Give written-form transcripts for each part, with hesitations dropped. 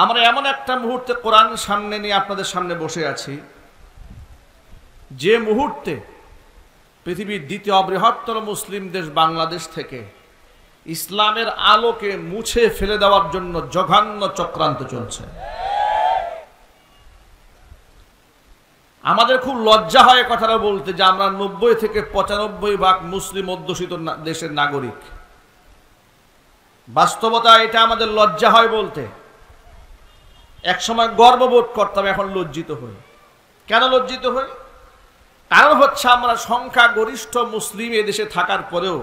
আমরা এমন একটা মুহূর্তে কোরআন সামনে নিয়ে আপনাদের সামনে বসে আছি, যে মুহূর্তে পৃথিবীর দ্বিতীয় বৃহত্তর মুসলিম দেশ বাংলাদেশ থেকে ইসলামের আলোকে মুছে ফেলে দেওয়ার জন্য জঘন্য চক্রান্ত চলছে। আমাদের খুব লজ্জা হয় কথাটা বলতে যে আমরা 90 থেকে 95% মুসলিম অধ্যুষিত দেশের নাগরিক। বাস্তবতা এটা আমাদের লজ্জা হয় বলতে। একসময় গর্ববোধ করতাম, এখন লজ্জিত হই। কেন লজ্জিত হই? কারণ হচ্ছে আমরা সংখ্যাগরিষ্ঠ মুসলিম এ দেশে থাকার পরেও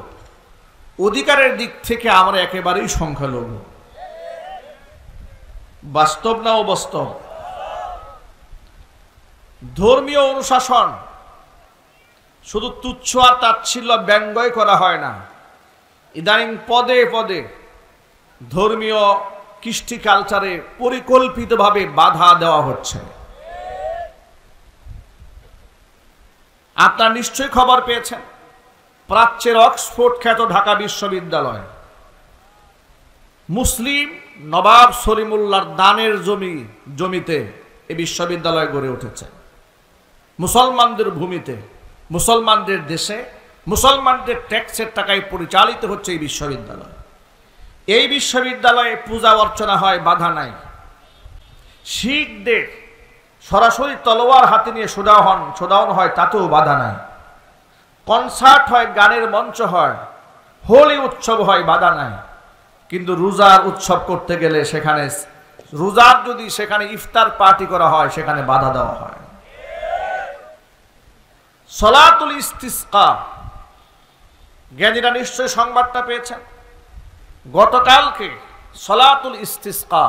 অধিকারের দিক থেকে আমরা একেবারেই সংখ্যালঘু। বাস্তব না অবাস্তব? ধর্মীয় অনুশাসন শুধু তুচ্ছ আর তাচ্ছিল্য ব্যঙ্গই করা হয় না, ইদানিং পদে পদে ধর্মীয় কৃষ্টি কালচারে পরিকল্পিতভাবে বাধা দেওয়া হচ্ছে। আপনারা নিশ্চয়ই খবর পেয়েছেন, প্রাচ্যের অক্সফোর্ড খ্যাত ঢাকা বিশ্ববিদ্যালয় মুসলিম নবাব সলিমুল্লাহর দানের জমিতে এই বিশ্ববিদ্যালয় গড়ে উঠেছে। মুসলমানদের ভূমিতে, মুসলমানদের দেশে, মুসলমানদের ট্যাক্সের টাকায় পরিচালিত হচ্ছে এই বিশ্ববিদ্যালয়। এই বিশ্ববিদ্যালয়ে পূজা অর্চনা হয়, বাধা নাই। শিখদের সরাসরি তলোয়ার হাতে নিয়ে শোডাউন হয়, তাতেও বাধা নাই। কনসার্ট হয়, গানের মঞ্চ হয়, হোলি উৎসব হয়, বাধা নাই। কিন্তু রোজার উৎসব করতে গেলে সেখানে যদি সেখানে ইফতার পার্টি করা হয়, সেখানে বাধা দেওয়া হয়। সলাতুল ইস্তিসকা, জ্ঞানীরা নিশ্চয় সংবাদটা পেয়েছেন। গতকালকে সলাতুল ইস্তিসকা,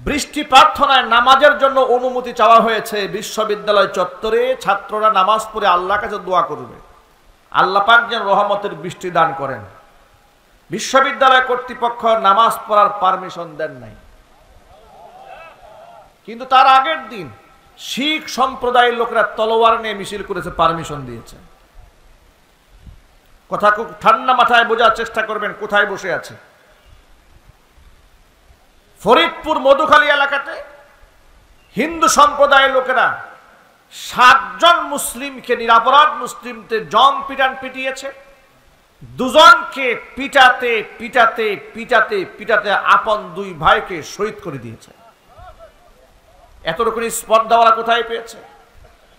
বৃষ্টি প্রার্থনায় নামাজের জন্য অনুমতি চাওয়া হয়েছে বিশ্ববিদ্যালয় চত্বরে। ছাত্ররা নামাজ পড়ে আল্লাহর কাছে দোয়া করবে, আল্লাহ পাক যেন রহমতের বৃষ্টি দান করেন। বিশ্ববিদ্যালয় কর্তৃপক্ষ নামাজ পড়ার পারমিশন দেন নাই। কিন্তু তার আগের দিন শিখ সম্প্রদায়ের লোকেরা তলোয়ার নিয়ে মিছিল করেছে, পারমিশন দিয়েছে। কথা খুব ঠান্ডা মাথায় বোঝার চেষ্টা করবেন কোথায় বসে আছে। ফরিদপুর মধুখালী এলাকাতে হিন্দু সম্প্রদায়ের লোকেরা 7 জন মুসলিমকে, নিরাপরাধ মুসলিমদের জম পিটান পিটিয়েছে। 2 জনকে পিটাতে পিটাতে পিটাতে পিটাতে আপন 2 ভাইকে শহীদ করে দিয়েছে। এতটুকু স্পর্ধাওয়ালা কোথায় পেয়েছে?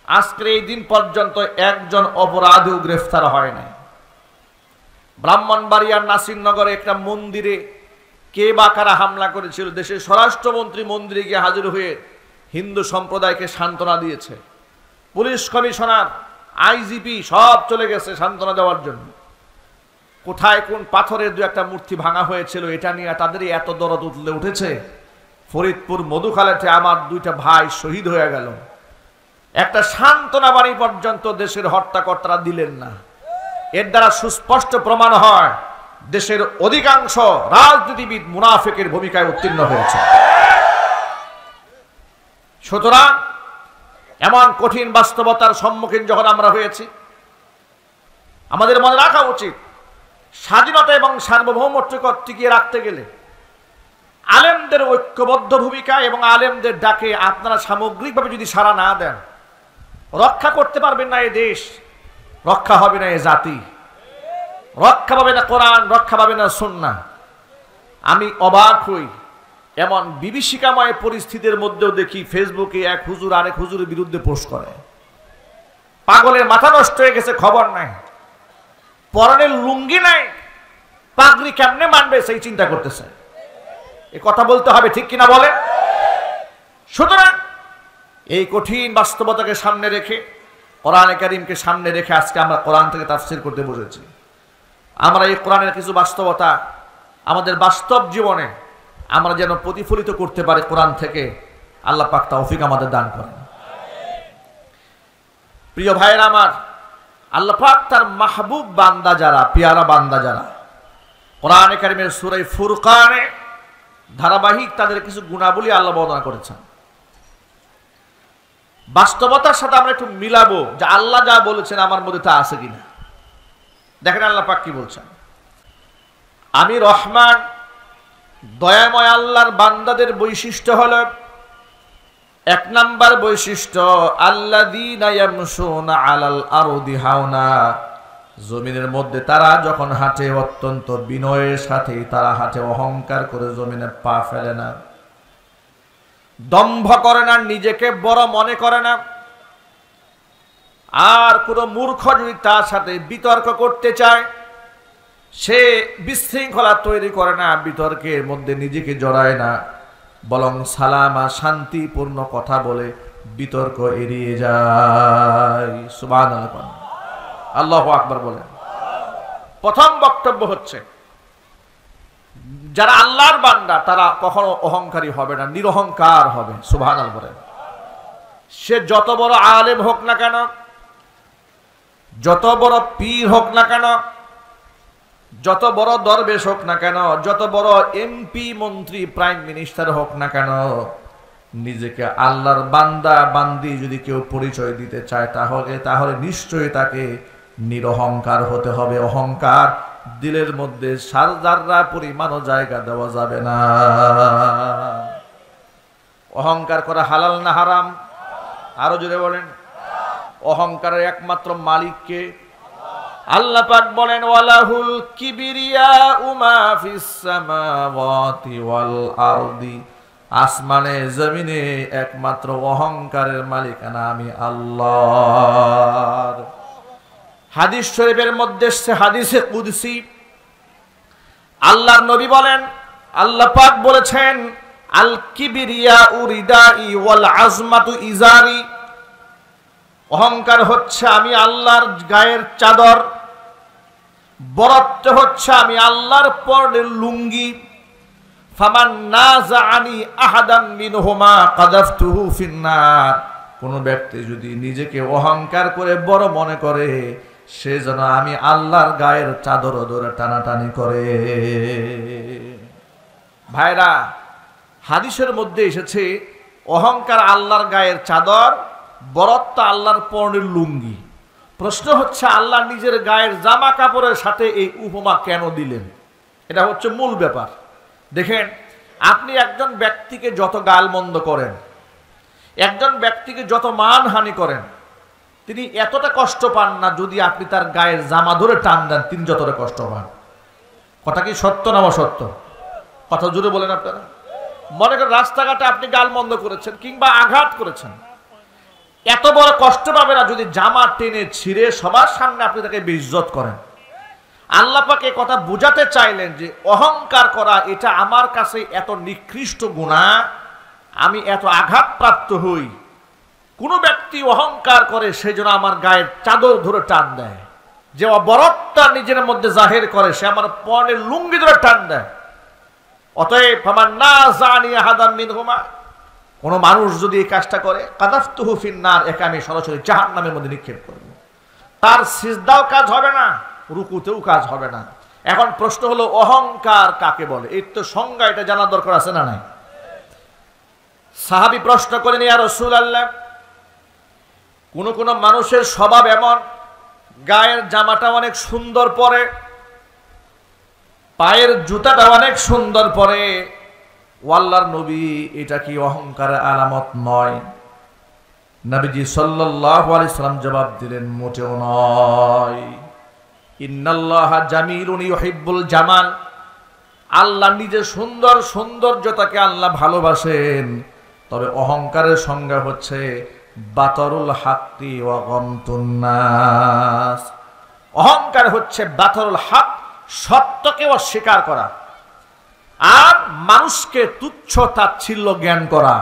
আজকের এই দিন পর্যন্ত একজন অপরাধীও গ্রেফতার হয় নাই। ব্রাহ্মণবাড়িয়ার নাসিরনগরে একটা মন্দিরে কে বা কারা হামলা করেছিল, দেশের স্বরাষ্ট্রমন্ত্রী মন্দিরে গিয়ে হাজির হয়ে হিন্দু সম্প্রদায়কে সান্ত্বনা দিয়েছে। পুলিশ কমিশনার, আইজিপি সব চলে গেছে সান্ত্বনা দেওয়ার জন্য। কোথায় কোন পাথরের 2-1টা মূর্তি ভাঙা হয়েছিল, এটা নিয়ে তাদেরই এত দরদ উঠেছে। ফরিদপুর মধুখালীতে আমার 2টা ভাই শহীদ হয়ে গেল, একটা সান্ত্বনা বাণী পর্যন্ত দেশের হত্যাকর্তারা দিলেন না। এর দ্বারা সুস্পষ্ট প্রমাণ হয় দেশের অধিকাংশ রাজনীতিবিদ মুনাফিকের ভূমিকায় উত্তীর্ণ হয়েছে। সুতরাং এমন কঠিন বাস্তবতার সম্মুখীন যখন আমরা হয়েছি, আমাদের মনে রাখা উচিত স্বাধীনতা এবং সার্বভৌমত্বকে টিকিয়ে রাখতে গেলে আলেমদের ঐক্যবদ্ধ ভূমিকা এবং আলেমদের ডাকে আপনারা সামগ্রিকভাবে যদি সাড়া না দেন, রক্ষা করতে পারবেন না এ দেশ, রক্ষা হবে না এ জাতি, রক্ষা পাবে না কোরআন, রক্ষা পাবে না সুন্নাহ। আমি অবাক হই, এমন বিভীষিকাময় পরিস্থিতির মধ্যেও দেখি ফেসবুকে এক হুজুর আরেক হুজুরের বিরুদ্ধে পোস্ট করে। পাগলের মাথা নষ্ট হয়ে গেছে, খবর নাই, পরনের লুঙ্গি নাই, পাগড়ি কেমনে মানবে সেই চিন্তা করতেছে। এই কথা বলতে হবে, ঠিক কিনা বলে? সুতরাং এই কঠিন বাস্তবতাকে সামনে রেখে, কোরআনে কারীমকে সামনে রেখে আজকে আমরা কোরআন থেকে তাফসীর করতে বসেছি। আমরা এই কোরআনের কিছু বাস্তবতা আমাদের বাস্তব জীবনে আমরা যেন প্রতিফলিত করতে পারি কোরআন থেকে, আল্লাহ পাক তৌফিক আমাদের দান করেন। প্রিয় ভাইয়েরা আমার, আল্লাহ পাক তার মাহবুব বান্দা যারা, পেয়ারা বান্দা যারা, কোরআনে কারীমের সূরা ফুরকানে ধারাবাহিক তাদের কিছু গুণাবলী আল্লাহ বর্ণনা করেছেন। বাস্তবতার সাথে আমরা একটু মিলাবো যে আল্লাহ যা বলেছেন আমার মধ্যে তা আছে কিনা। দেখেন আল্লাহ পাক কি বলছেন, আমি রহমান, দয়াময় আল্লাহর বান্দাদের বৈশিষ্ট্য হলো, এক নাম্বার বৈশিষ্ট্য আল্লাযীনা ইয়ামশুনা আলাল আরদি হাওনা, জমিনের মধ্যে তারা যখন হাঁটে অত্যন্ত বিনয়ের সাথে তারা হাঁটে, অহংকার করে জমিনে পা ফেলে না, দম্ভ করে না, নিজেকে বড় মনে করে না। আর কোনো মূর্খ যদি তার সাথে বিতর্ক করতে চায়, সে বিশৃঙ্খলা তৈরি করে না, বিতর্কের মধ্যে নিজেকে জড়ায় না, বরং সালামা শান্তিপূর্ণ কথা বলে বিতর্ক এড়িয়ে যায়। সুবহানাল্লাহ, আল্লাহু আকবার বলেন। প্রথম বক্তব্য হচ্ছে, যারা আল্লাহর বান্দা তারা কখনো অহংকারী হবে না, নিরহংকার হবে। সুবহানাল্লাহ বলেন। সে যত বড় আলেম হোক না কেন, যত বড় পীর হোক না কেন, যত বড় দরবেশ হোক না কেন, যত বড় এমপি মন্ত্রী প্রাইম মিনিস্টার হোক না কেন, নিজেকে আল্লাহর বান্দা বান্দি যদি কেউ পরিচয় দিতে চায় তাহলে নিশ্চয়ই তাকে নিরহংকার হতে হবে। অহংকার দিলের মধ্যে সারজাররা পরিমাণও জায়গা দেওয়া যাবে না। অহংকার করা হালাল না হারাম? আরো জোরে বলেন। অহংকারের একমাত্র মালিককে আল্লাহ পাক বলেন, ওয়ালাহুল কিবরিয়াউ মা ফিস সামাওয়াতি ওয়াল আরদি, আসমানে জমিনে একমাত্র অহংকারের মালিকানা আমি আল্লাহর। হাদিস শরীফের মধ্যে এসেছে, হাদিসে কুদসি, আল্লাহর নবী বলেন, আল্লাহ পাক বলেছেন, আল কিবরিয়াউ রিদাই ওয়াল আজমাতু ইজারি, অহংকার হচ্ছে আমি আল্লাহর গায়ের চাদর, বরত্ব হচ্ছে আমি আল্লাহর পরনের লুঙ্গি। ফামান নাযাআনি আহাদান মিনহুমা কাযাফতুহু ফিন্নার, কোন ব্যক্তি যদি নিজেকে অহংকার করে বড় মনে করে, সে যেন আমি আল্লাহর গায়ের চাদর ধরে টানাটানি করে। ভাইরা, হাদিসের মধ্যে এসেছে অহংকার আল্লাহর গায়ের চাদর, বরত্ব আল্লাহর পরনের লুঙ্গি। প্রশ্ন হচ্ছে, আল্লাহ নিজের গায়ের জামা কাপড়ের সাথে এই উপমা কেন দিলেন? এটা হচ্ছে মূল ব্যাপার। দেখেন, আপনি একজন ব্যক্তিকে যত গালমন্দ করেন, একজন ব্যক্তিকে যত মানহানি করেন, তিনি এতটা কষ্ট পান না যদি আপনি তার গায়ের জামা ধরে টান দেন, তিনি যতটা কষ্ট পান। কথা কি সত্য না অসত্য? কথা জুড়ে বলেন আপনারা। মনে করেন রাস্তাঘাটে আপনি গালমন্দ করেছেন কিংবা আঘাত করেছেন, এত বড় কষ্ট পাবে না যদি জামা টেনে ছিঁড়ে সবার সামনে আপনি তাকে বেইজ্জত করেন। আল্লাহ পাক এই কথা বুঝাতে চাইলেন যে অহংকার করা এটা আমার কাছে এত নিকৃষ্ট গুনাহ, আমি এত আঘাতপ্রাপ্ত হই। কোন ব্যক্তি অহংকার করে সেজন্য আমার গায়ের চাদর ধরে টান দেয়, যে বরত্বটা নিজের মধ্যে জাহির করে সে আমার পরনের লুঙ্গি ধরে টান দেয়। অতএব ফামান নাযাআনি আহাদাম মিনহুমা, কোন মানুষ যদি এই কাজটা করে, কাযাফতুহু ফিন্নার, একে আমি সরাসরি জাহান্নামের মধ্যে নিক্ষেপ করব। তার সিজদাও কাজ হবে না, রুকুতেও কাজ হবে না। এখন প্রশ্ন হলো, অহংকার কাকে বলে? এর তো সংজ্ঞা এটা জানার দরকার আছে না নাই? সাহাবী প্রশ্ন করেন, ইয়া রাসূলুল্লাহ, কোন মানুষের স্বভাব এমন, গায়ের জামাটা অনেক সুন্দর পরে, পায়ের জুতাটা অনেক সুন্দর পরে, আল্লাহর নবী এটা কি অহংকারের আলামত নয়? নবীজি সাল্লাল্লাহু আলাইহি সাল্লাম জবাব দিলেন, মোটেও নয়। ইন্নাল্লাহা জামিলুন ইউহিব্বুল জামাল, আল্লাহ নিজে সুন্দর, সৌন্দর্যতাকে আল্লাহ ভালোবাসেন। তবে অহংকারের সংজ্ঞা হচ্ছে বাতরুল হাক্কি ওয়া গামতুন নাস। অহংকার হচ্ছে বাতরুল হক, সত্যকে অস্বীকার করা, আর মানুষকে তুচ্ছ তাচ্ছিল্য জ্ঞান করা,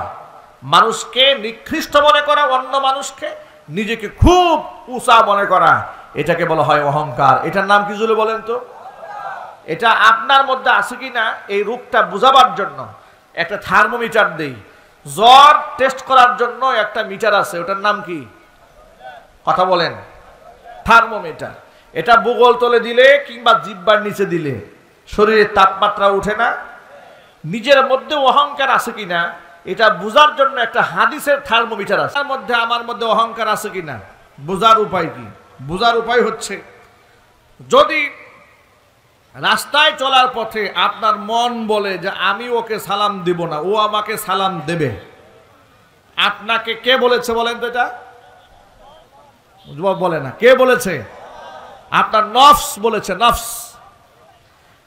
মানুষকে নিকৃষ্ট মনে করা, অন্য মানুষকে নিজেকে খুব উঁচা মনে করা, এটাকে বলা হয় অহংকার। এটার নাম কি জুলে বলেন তো? এটা আপনার মধ্যে আছে কিনা এই রোগটা বুঝাবার জন্য একটা থার্মোমিটার দেই। জ্বর টেস্ট করার জন্য একটা মিটার আছে, ওটার নাম কি? কথা বলেন। থার্মোমিটার। এটা বুগল তলে দিলে কিংবা জিহ্বার নিচে দিলে শরীরের তাপমাত্রা উঠে না? নিজের মধ্যে অহংকার আছে কিনা এটা বুঝার জন্য একটা হাদিসের থার্মোমিটার আছে। তার মধ্যে আমার মধ্যে অহংকার আছে কিনা বুঝার উপায় কি? বুঝার উপায় হচ্ছে, যদি রাস্তায় চলার পথে আপনার মন বলে যে আমি ওকে সালাম দিব না, ও আমাকে সালাম দেবে। আপনাকে কে বলেছে বলেন তো? এটা যুবক বলে না, কে বলেছে? আপনার নফস বলেছে। নফস,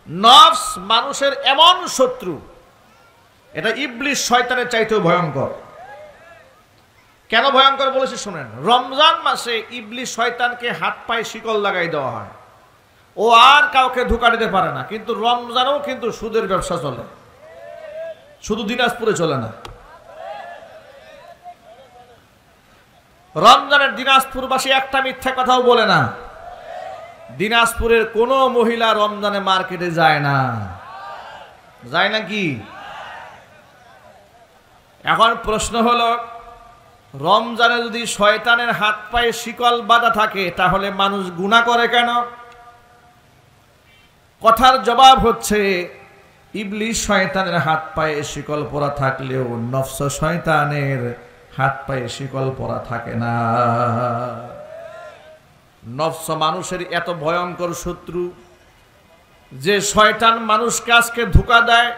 নফস মানুষের এমন শত্রু, এটা ইবলিস শয়তানের চাইতেও ভয়ঙ্কর। কেন ভয়ঙ্কর বলেছে শুনেন। রমজান মাসে ইবলিস শয়তানকে হাত পায়ে শিকল লাগাই দেওয়া হয়, ও আর কাউকে ধোঁকা দিতে পারে না। কিন্তু রমজানেও কিন্তু সুদের ব্যবসা চলে, শুধু দিনাজপুরে চলে না। রমজানের দিনাজপুরবাসী একটা মিথ্যা কথাও বলে না। দিনাজপুরের কোনো মহিলা রমজানে মার্কেটে যায় না, যায় না কি? এখন প্রশ্ন হলো, রমজানে যদি শয়তানের হাত পায়ে শিকল বাঁধা থাকে তাহলে মানুষ গুনাহ করে কেন? কথার জবাব হচ্ছে, ইবলিস শয়তানের হাত পায়ে শিকল পরা থাকলেও নফস শয়তানের হাত পায়ে শিকল পরা থাকে না। নফস মানুষের এত ভয়ঙ্কর শত্রু যে শয়তান মানুষকে আজকে ধোঁকা দেয়।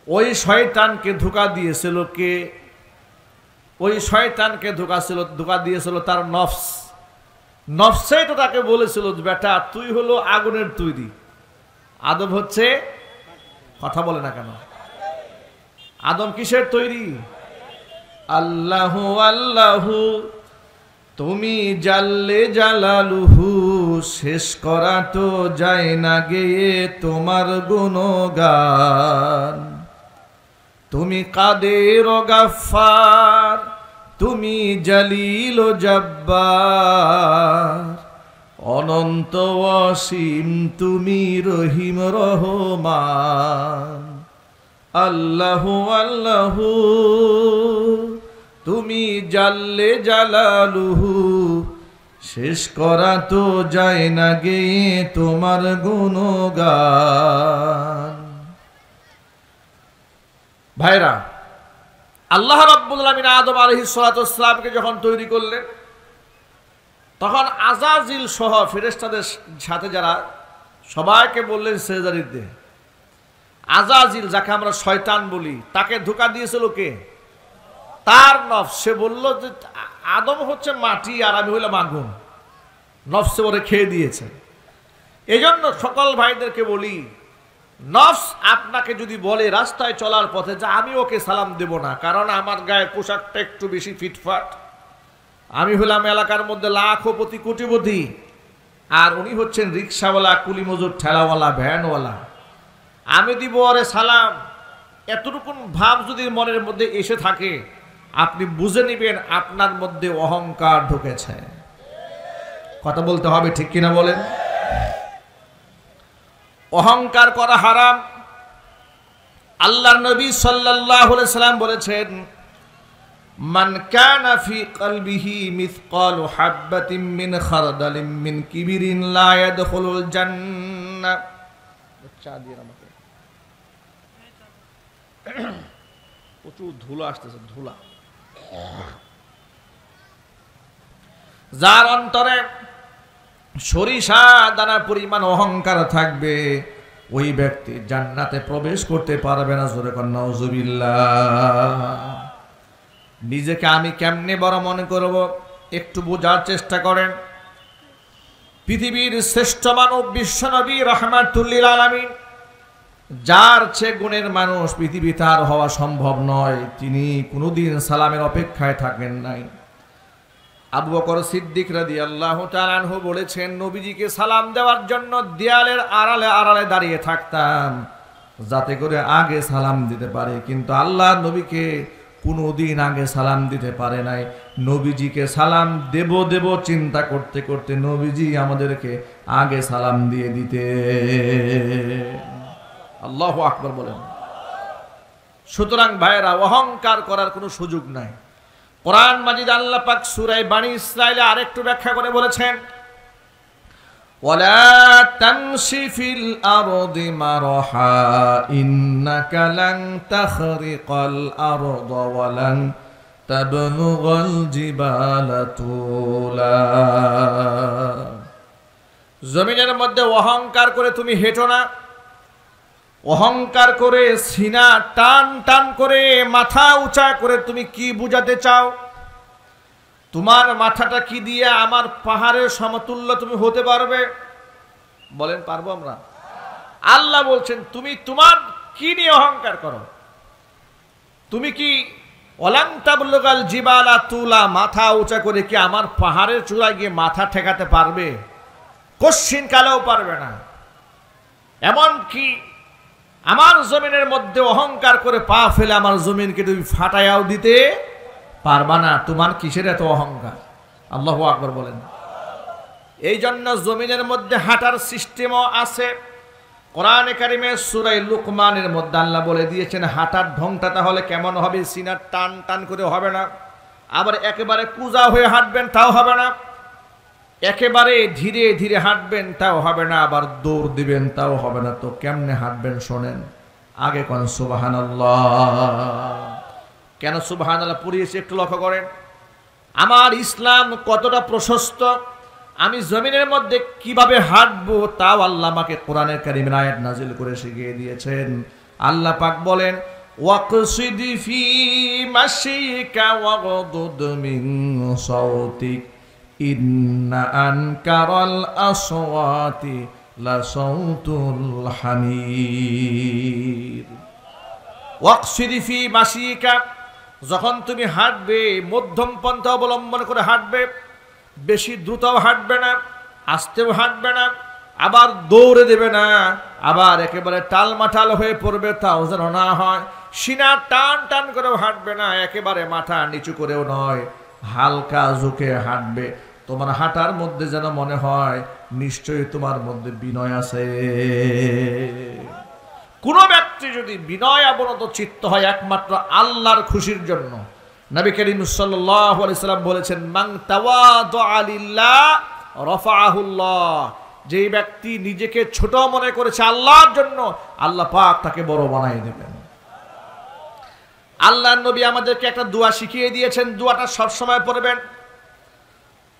ওই শয়তানকে ধোঁকা দিয়েছিল কে? ওই শয়তানকে ধোঁকা দিয়েছিল তার নফস। নফসেই তো তাকে বলেছিল, বেটা তুই হলো আগুনের তৈরি, আদম হচ্ছে, কথা বলে না কেন, আদম কিসের তৈরি? আল্লাহু আল্লাহু তুমি জাল্লে জালালুহু, শেষ করা তো যায় না গেয়ে তোমার গুণগান। তুমি কাদের ও গাফফার, তুমি জলিল ও জব্বার, অনন্ত অসীম তুমি রহিম রহমান। আল্লাহু আল্লাহু তুমি জাল্লে জালালুহু, শেষ করা তো যায় না গেয়ে তোমার গুণগান। ভাইরা, আল্লাহ রাব্বুল আলামিন আদম আলাইহিস সালাতু ওয়াস সালামকে যখন তৈরি করলেন, তখন আযাজিল সহ ফেরেশতাদের সাথে যারা, সবাইকে বললেন সিজদা দিতে। আযাজিল, যাকে আমরা শয়তান বলি, তাকে ধোঁকা দিয়েছিল কে? তার নফস। সে বলল যে আদম হচ্ছে মাটি আর আমি হইলাম আগুন। নফসে ওরে খেয়ে দিয়েছে। এই জন্য সকল ভাইদেরকে বলি, নফস আপনাকে যদি বলে রাস্তায় চলার পথে যে আমি ওকে সালাম দেব না, কারণ আমার গায়ের পোশাকটা একটু বেশি ফিটফাট, আমি হলাম এলাকার মধ্যে লাখপতি কোটিপতি, আর উনি হচ্ছেন রিক্সাওয়ালা, কুলি মজুর, ঠেলাওয়ালা, ভ্যানওয়ালা, আমি দিব ওরে সালাম, এতটুকুন ভাব যদি মনের মধ্যে এসে থাকে, আপনি বুঝে নেবেন আপনার মধ্যে অহংকার ঢুকেছে। কথা বলতে হবে, ঠিক কিনা বলেন? অহংকার করা হারাম। আল্লাহর নবী সাল্লাল্লাহু আলাইহি সাল্লাম বলেছেন, মান কানা ফি কলবিহি মিসকালু হাববাতিন মিন খারদালিন মিন কিবরিন লা ইয়াদখুলুল জান্নাহ। চা দিয়ে আমাকে, প্রচুর ধুলা আসতেছে, ধুলা। যার অন্তরে সরিষা দানা পরিমাণ অহংকার থাকবে, ওই ব্যক্তি জান্নাতে প্রবেশ করতে পারবে না। জোরে কর নাউজুবিল্লাহ। নিজেকে আমি কেমনে বড় মনে করব, একটু বোঝার চেষ্টা করেন। পৃথিবীর শ্রেষ্ঠ মানব বিশ্বনবী রাহমাতুল লিল আলামিন, যার চেয়ে গুণের মানুষ পৃথিবীতে আর হওয়া সম্ভব নয়, তিনি কোনোদিন সালামের অপেক্ষায় থাকেন নাই। আবু বকর সিদ্দিক রাদিয়াল্লাহু তাআলা আনহু বলেছেন, নবীজিকে সালাম দেওয়ার জন্য দেয়ালের আড়ালে আড়ালে দাঁড়িয়ে থাকতাম, যাতে করে আগে সালাম দিতে পারে। কিন্তু আল্লাহ নবীকে কোনোদিন আগে সালাম দিতে পারে নাই। নবীজিকে সালাম দেব দেব চিন্তা করতে করতে নবীজি আমাদেরকে আগে সালাম দিয়ে দিতে। আল্লাহু আকবার বলেন। সুতরাং ভাইরা, অহংকার করার কোনো সুযোগ নাই। কোরআন মাজিদ আল্লাহ পাক সূরা বনী ইসরাঈলে আরেকটু ব্যাখ্যা করে বলেছেন, ওয়ালা তামশি ফিল আরদি মারহা ইন্নাকা লান তাখরিকাল আরদা ওয়া লান তাবলুগাল জিবালা তুলা। জমিনের মধ্যে অহংকার করে তুমি হেঁটো না, অহংকার করে সিনা টান টান করে মাথা উঁচা করে তুমি কি বুঝাতে চাও? তোমার মাথাটা কি দিয়ে আমার পাহাড়ের সমতুল্য তুমি হতে পারবে? বলেন পারবো আমরা? আল্লাহ বলছেন তুমি তোমার কি নিয়ে অহংকার করো? তুমি কি ওয়ালান তাবলুগাল জিবালা তুলা, মাথা উঁচা করে কি আমার পাহাড়ের চূড়ায় গিয়ে মাথা ঠেকাতে পারবে? কশ্চিন কালেও পারবে না। এমন কি আমার জমিনের মধ্যে অহংকার করে পা ফেলে আমার জমিনকে তুমি ফাটাইয়াও দিতে পারবা না। তোমার কিসের এত অহংকার? আল্লাহু আকবার বলেন। এই জন্য জমিনের মধ্যে হাঁটার সিস্টেমও আছে। কোরআনে কারিমে সূরা লুকমানের মধ্যে আল্লাহ বলে দিয়েছেন হাঁটার ঢংটা তাহলে কেমন হবে? সিনার টান টান করে হবে না, আবার একেবারে কুজা হয়ে হাঁটবেন তাও হবে না, একেবারে ধীরে ধীরে হাঁটবেন তাও হবে না, আবার দৌড় দিবেন তাও হবে না। তো কেমনে হাঁটবেন শোনেন। আগে কোন সুবহানাল্লাহ। কেন সুবহানাল্লাহ পড়িয়েছি একটু লক্ষ্য করেন। আমার ইসলাম কতটা প্রশস্ত, আমি জমিনের মধ্যে কিভাবে হাঁটবো তাও আল্লাহ আমাকে কোরআনের কারিমের আয়াত নাজিল করে শিখিয়ে দিয়েছেন। আল্লাহ পাক বলেন ওয়াকসিদ ফি মাশিকা ওয়াগদুদ মিন সাউতিক ইন্না আনকারাল আসওয়াতি লাসাউতুল হামির। ওয়াকসিদ ফি মাশিকা, যখন তুমি হাঁটবে মধ্যম পন্থা অবলম্বন করে হাঁটবে, বেশি দ্রুতও হাঁটবে না, আস্তেও হাঁটবে না, আবার দৌড়ে দেবে না, আবার একেবারে টালমাটাল হয়ে পড়বে তাও যেন না হয়। সিনা টান টান করেও হাঁটবে না, একেবারে মাথা নিচু করেও নয়, হালকা ঝুঁকে হাঁটবে। তোমার হাঁটার মধ্যে যেন মনে হয় নিশ্চয়ই তোমার মধ্যে বিনয় আছে। কোন ব্যক্তি যদি বিনয় অবনত চিত্ত হয় একমাত্র আল্লাহর খুশির জন্য, নবী করিম সাল্লাল্লাহু আলাইহি সাল্লাম বলেছেন মান তাওয়াদা লিল্লাহ রাফাআহুল্লাহ, যে ব্যক্তি নিজেকে ছোট মনে করেছে আল্লাহর জন্য, আল্লাহ পাক তাকে বড় বানিয়ে দেবেন। আল্লাহর নবী আমাদেরকে একটা দোয়া শিখিয়ে দিয়েছেন, দোয়াটা সব সময় পড়বেন।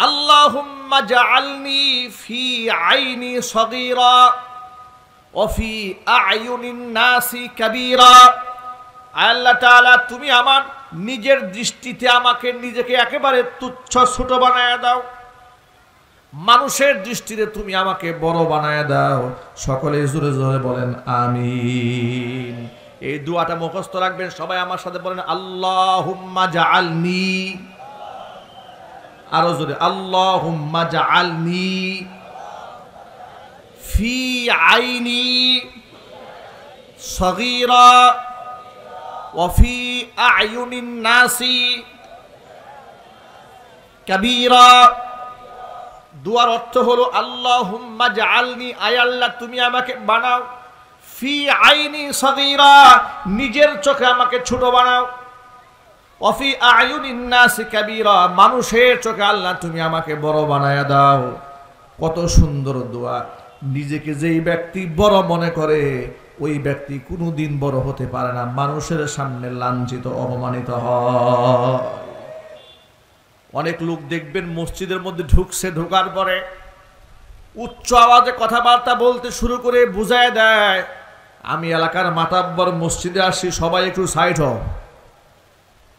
আল্লাহুম্মা জাআলনি ফি আইনি সগীরা ওয়া ফি আ'য়ুনিন নাসি কাবীরা। আল্লাহ তাআলা তুমি আমার নিজের দৃষ্টিতে আমাকে নিজেকে একেবারে তুচ্ছ ছোট বানায় দাও, মানুষের দৃষ্টিতে তুমি আমাকে বড় বানায় দাও। সকলে জোরে জোরে বলেন আমিন। এই দোয়াটা মুখস্থ রাখবেন। সবাই আমার সাথে বলেন আল্লাহুম্মা জাআলনি, আরো জোরে আল্লাহুম্মা জাআলনি ফি আইনি সগীরা ওয়াফি আ'য়ুনিন নাসি কাবীরা। দুয়ার অর্থ হলো আল্লাহুম্মা জাআলনি, আয় আল্লাহ তুমি আমাকে বানাও, ফি আইনি সগীরা নিজের চোখে আমাকে ছোট বানাও, ওয়াফি আ'য়ুনিন নাসি কাবীরা মানুষের চোখে আল্লাহ তুমি আমাকে বড় বানায়া দাও। কত সুন্দর দোয়া। নিজেকে যেই ব্যক্তি বড় মনে করে ওই ব্যক্তি কোনোদিন বড় হতে পারে না, মানুষের সামনে লাঞ্ছিত অপমানিত হয়। অনেক লোক দেখবেন মসজিদের মধ্যে ঢুকছে, ঢোকার পরে উচ্চ আওয়াজে কথাবার্তা বলতে শুরু করে বুঝায় দেয় আমি এলাকার মাতাব্বর, মসজিদে আসছি সবাই একটু সাইড হও।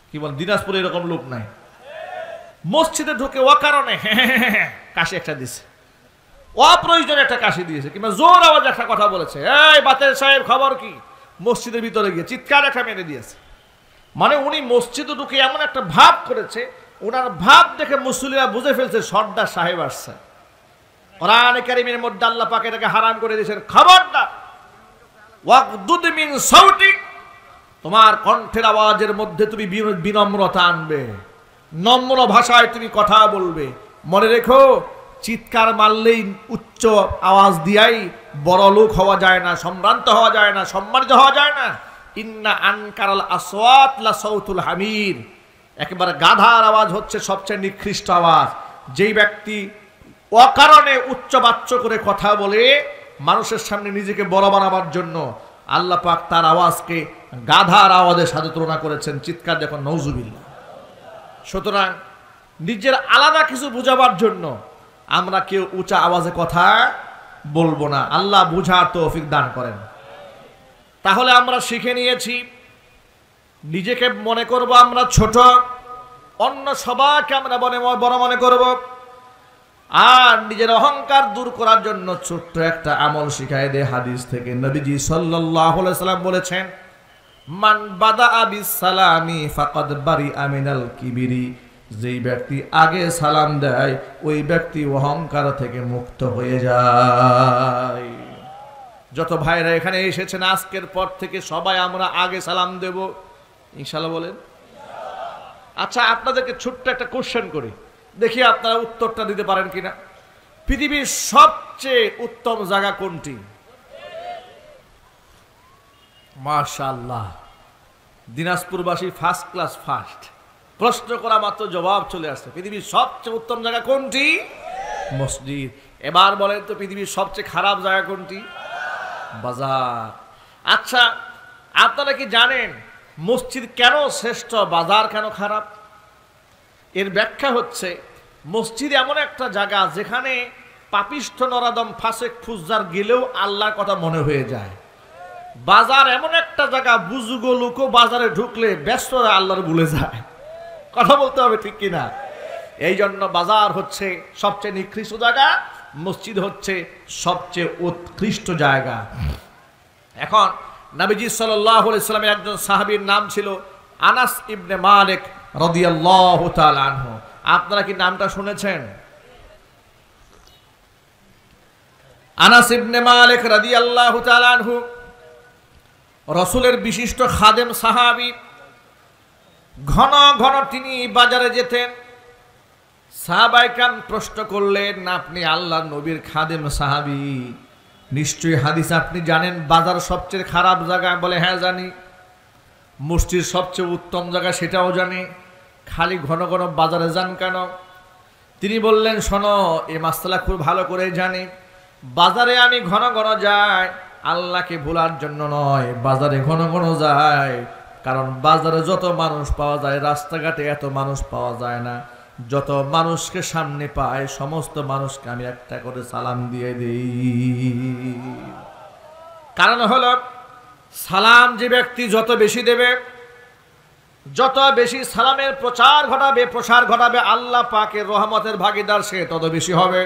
কি বল, দিনাজপুরে এরকম লোক নাই? মসজিদে ঢুকে ও কারণে কাশি একটা দিছে, অপ্রয়োজনে একটা কাশি দিয়েছে, কিংবা জোর আওয়াজ একটা কথা বলেছে, এই বাতের সাহেব খবর কি, মসজিদের ভিতরে গিয়ে চিৎকার একটা মেরে দিয়েছে। মানে উনি মসজিদে ঢুকে এমন একটা ভাব করেছে, ওনার ভাব দেখে মুসল্লিরা বুঝে ফেলছে সর্দার সাহেব আসছে। কোরআনে কারীমের মধ্যে আল্লাহ পাক এটাকে হারাম করে দিয়েছেন, খবরদার ওয়াগদুদ মিন সাউতিক, তোমার কণ্ঠের আওয়াজের মধ্যে তুমি বিনম্রতা আনবে, নম্র ভাষায় তুমি কথা বলবে। মনে রেখো চিৎকার মারলেই উচ্চ আওয়াজ দিয়াই বড় লোক হওয়া যায় না, সম্ভ্রান্ত হওয়া যায় না, সম্মানিত হওয়া যায় না। ইন্না আনকারাল আসওয়াত লা সাউতুল হামির, একেবারে গাধার আওয়াজ হচ্ছে সবচেয়ে নিকৃষ্ট আওয়াজ। যেই ব্যক্তি অকারণে উচ্চ বাচ্চ করে কথা বলে মানুষের সামনে নিজেকে বড় বানাবার জন্য, আল্লাহ পাক তার আওয়াজকে গাধার আওয়াজের সাথে তুলনা করেছেন। চিৎকার দেখুন, নওজুবিল্লাহ। সুতরাং নিজের আলাদা কিছু বোঝাবার জন্য আমরা কেউ উঁচা আওয়াজে কথা বলবো না। আল্লাহ বুঝার তৌফিক দান করেন। তাহলে আমরা শিখে নিয়েছি, নিজেকে মনে করব আমরা ছোট, অন্য সবাইকে আমরা বড় মনে করব। আর নিজের অহংকার দূর করার জন্য ছোট্ট একটা আমল শিখায় দে হাদিস থেকে। নবীজি সাল্লাল্লাহু আলাইহি সাল্লাম বলেছেন, মান বাদাআ বিস সালামি ফাকাদ বারিআ মিনাল কিবরি। যেই ব্যক্তি আগে সালাম দেয় ওই ব্যক্তি অহংকার থেকে মুক্ত হয়ে যায়। যত ভাইরা এখানে এসেছেন আজকের পর থেকে সবাই আমরা আগে সালাম দেব ইনশাআল্লাহ, বলেন। আচ্ছা, আপনাদেরকে ছোট্ট একটা কোশ্চেন করি, দেখি আপনারা উত্তরটা দিতে পারেন কিনা। পৃথিবীর সবচেয়ে উত্তম জায়গা কোনটি? মাশাআল্লাহ, দিনাজপুরবাসী ফার্স্ট ক্লাস ফার্স্ট। প্রশ্ন করা মাত্র জবাব চলে আসছে। পৃথিবীর সবচেয়ে উত্তম জায়গা কোনটি? মসজিদ। এবার বলেন তো পৃথিবীর সবচেয়ে খারাপ জায়গা কোনটি? বাজার। আচ্ছা, আপনারা কি জানেন মসজিদ কেন শ্রেষ্ঠ, বাজার কেন খারাপ? এর ব্যাখ্যা হচ্ছে, মসজিদ এমন একটা জায়গা যেখানে পাপিষ্ঠ নরাদম ফাসেক ফুজ্জার গেলেও আল্লাহর কথা মনে হয়ে যায়। বাজার এমন একটা জায়গা বুজুর্গ লোকও বাজারে ঢুকলে ব্যস্ত আল্লাহর ভুলে যায়। কথা বলতে হবে, ঠিক কিনা? এই জন্য বাজার হচ্ছে সবচেয়ে নিকৃষ্ট জায়গা, মসজিদ হচ্ছে সবচেয়ে উৎকৃষ্ট জায়গা। এখন নবীজি সাল্লাল্লাহু আলাইহি সাল্লামের একজন সাহাবীর নাম ছিল আনাস ইবনে মালিক রাদিয়াল্লাহু তাআলা আনহু। আপনারা কি নামটা শুনেছেন? আনাস ইবনে মালিক রাদিয়াল্লাহু তাআলা আনহু রাসূলের বিশিষ্ট খাদেম সাহাবী। ঘন ঘন তিনি বাজারে যেতেন। সাহাবায়ে কেরাম প্রশ্ন করলেন, আপনি আল্লাহর নবীর খাদেম সাহাবী, নিশ্চয়ই হাদিস আপনি জানেন বাজার সবচেয়ে খারাপ জায়গা। বলে, হ্যাঁ জানি। মসজিদ সবচেয়ে উত্তম জায়গা, সেটাও জানি। খালি ঘন ঘন বাজারে যান কেন? তিনি বললেন, শোনো, এই মাসলা খুব ভালো করে জানি। বাজারে আমি ঘন ঘন যাই আল্লাহকে ভোলার জন্য নয়, বাজারে ঘন ঘন যাই কারণ বাজারে যত মানুষ পাওয়া যায় রাস্তাঘাটে এত মানুষ পাওয়া যায় না। যত মানুষকে সামনে পায় সমস্ত মানুষকে আমি একটা করে সালাম দিয়ে দিই। কারণ হলো, সালাম যে ব্যক্তি যত বেশি দেবে, যত বেশি সালামের প্রসার ঘটাবে আল্লাহ পাকের রহমতের ভাগীদার সে তত বেশি হবে।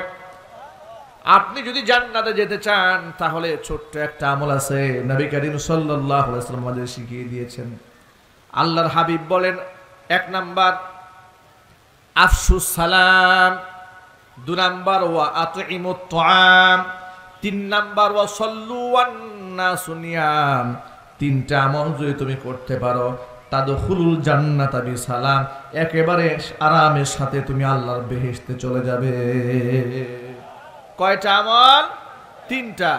আপনি যদি জান্নাতে যেতে চান তাহলে ছোট্ট একটা আমল আছে, নবী করিম সাল্লাল্লাহু আলাইহি ওয়াসাল্লাম আমাদের শিখিয়ে দিয়েছেন। আল্লাহর হাবিব বলেন, 1 নাম্বার আফসুস সালাম, 2 নাম্বার ওয়া আতইমুত তাআম, 3 নাম্বার ওয়া সাল্লু ওয়ান নাসু নিয়াম। 3টা আমল যদি তুমি করতে পারো তাদখুলুল জান্নাতা বিসালাম, একেবারে আরামের সাথে তুমি আল্লাহর বেহেশতে চলে যাবে। কয়টা আমল? 3টা।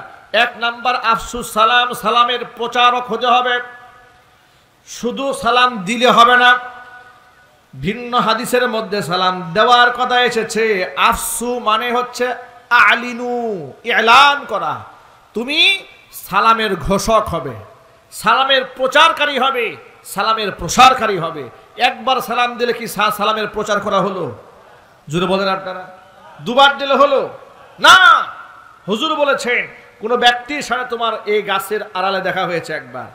1 নাম্বার আফসুস সালাম, সালামের প্রচারক হতে হবে। শুধু সালাম দিলে হবে না, ভিন্ন হাদিসের মধ্যে সালাম দেওয়ার কথা এসেছে। আফসু মানে হচ্ছে আলিনু, ইলান করা। তুমি সালামের ঘোষক হবে, সালামের প্রচারকারী হবে, সালামের প্রসারকারী হবে। একবার সালাম দিলে কি সালামের প্রচার করা হলো? জোরে বলেন আপনারা। 2 বার দিলে হলো না। হুজুর বলেছেন, কোন ব্যক্তির সাথে তোমার এই গাছের আড়ালে দেখা হয়েছে, একবার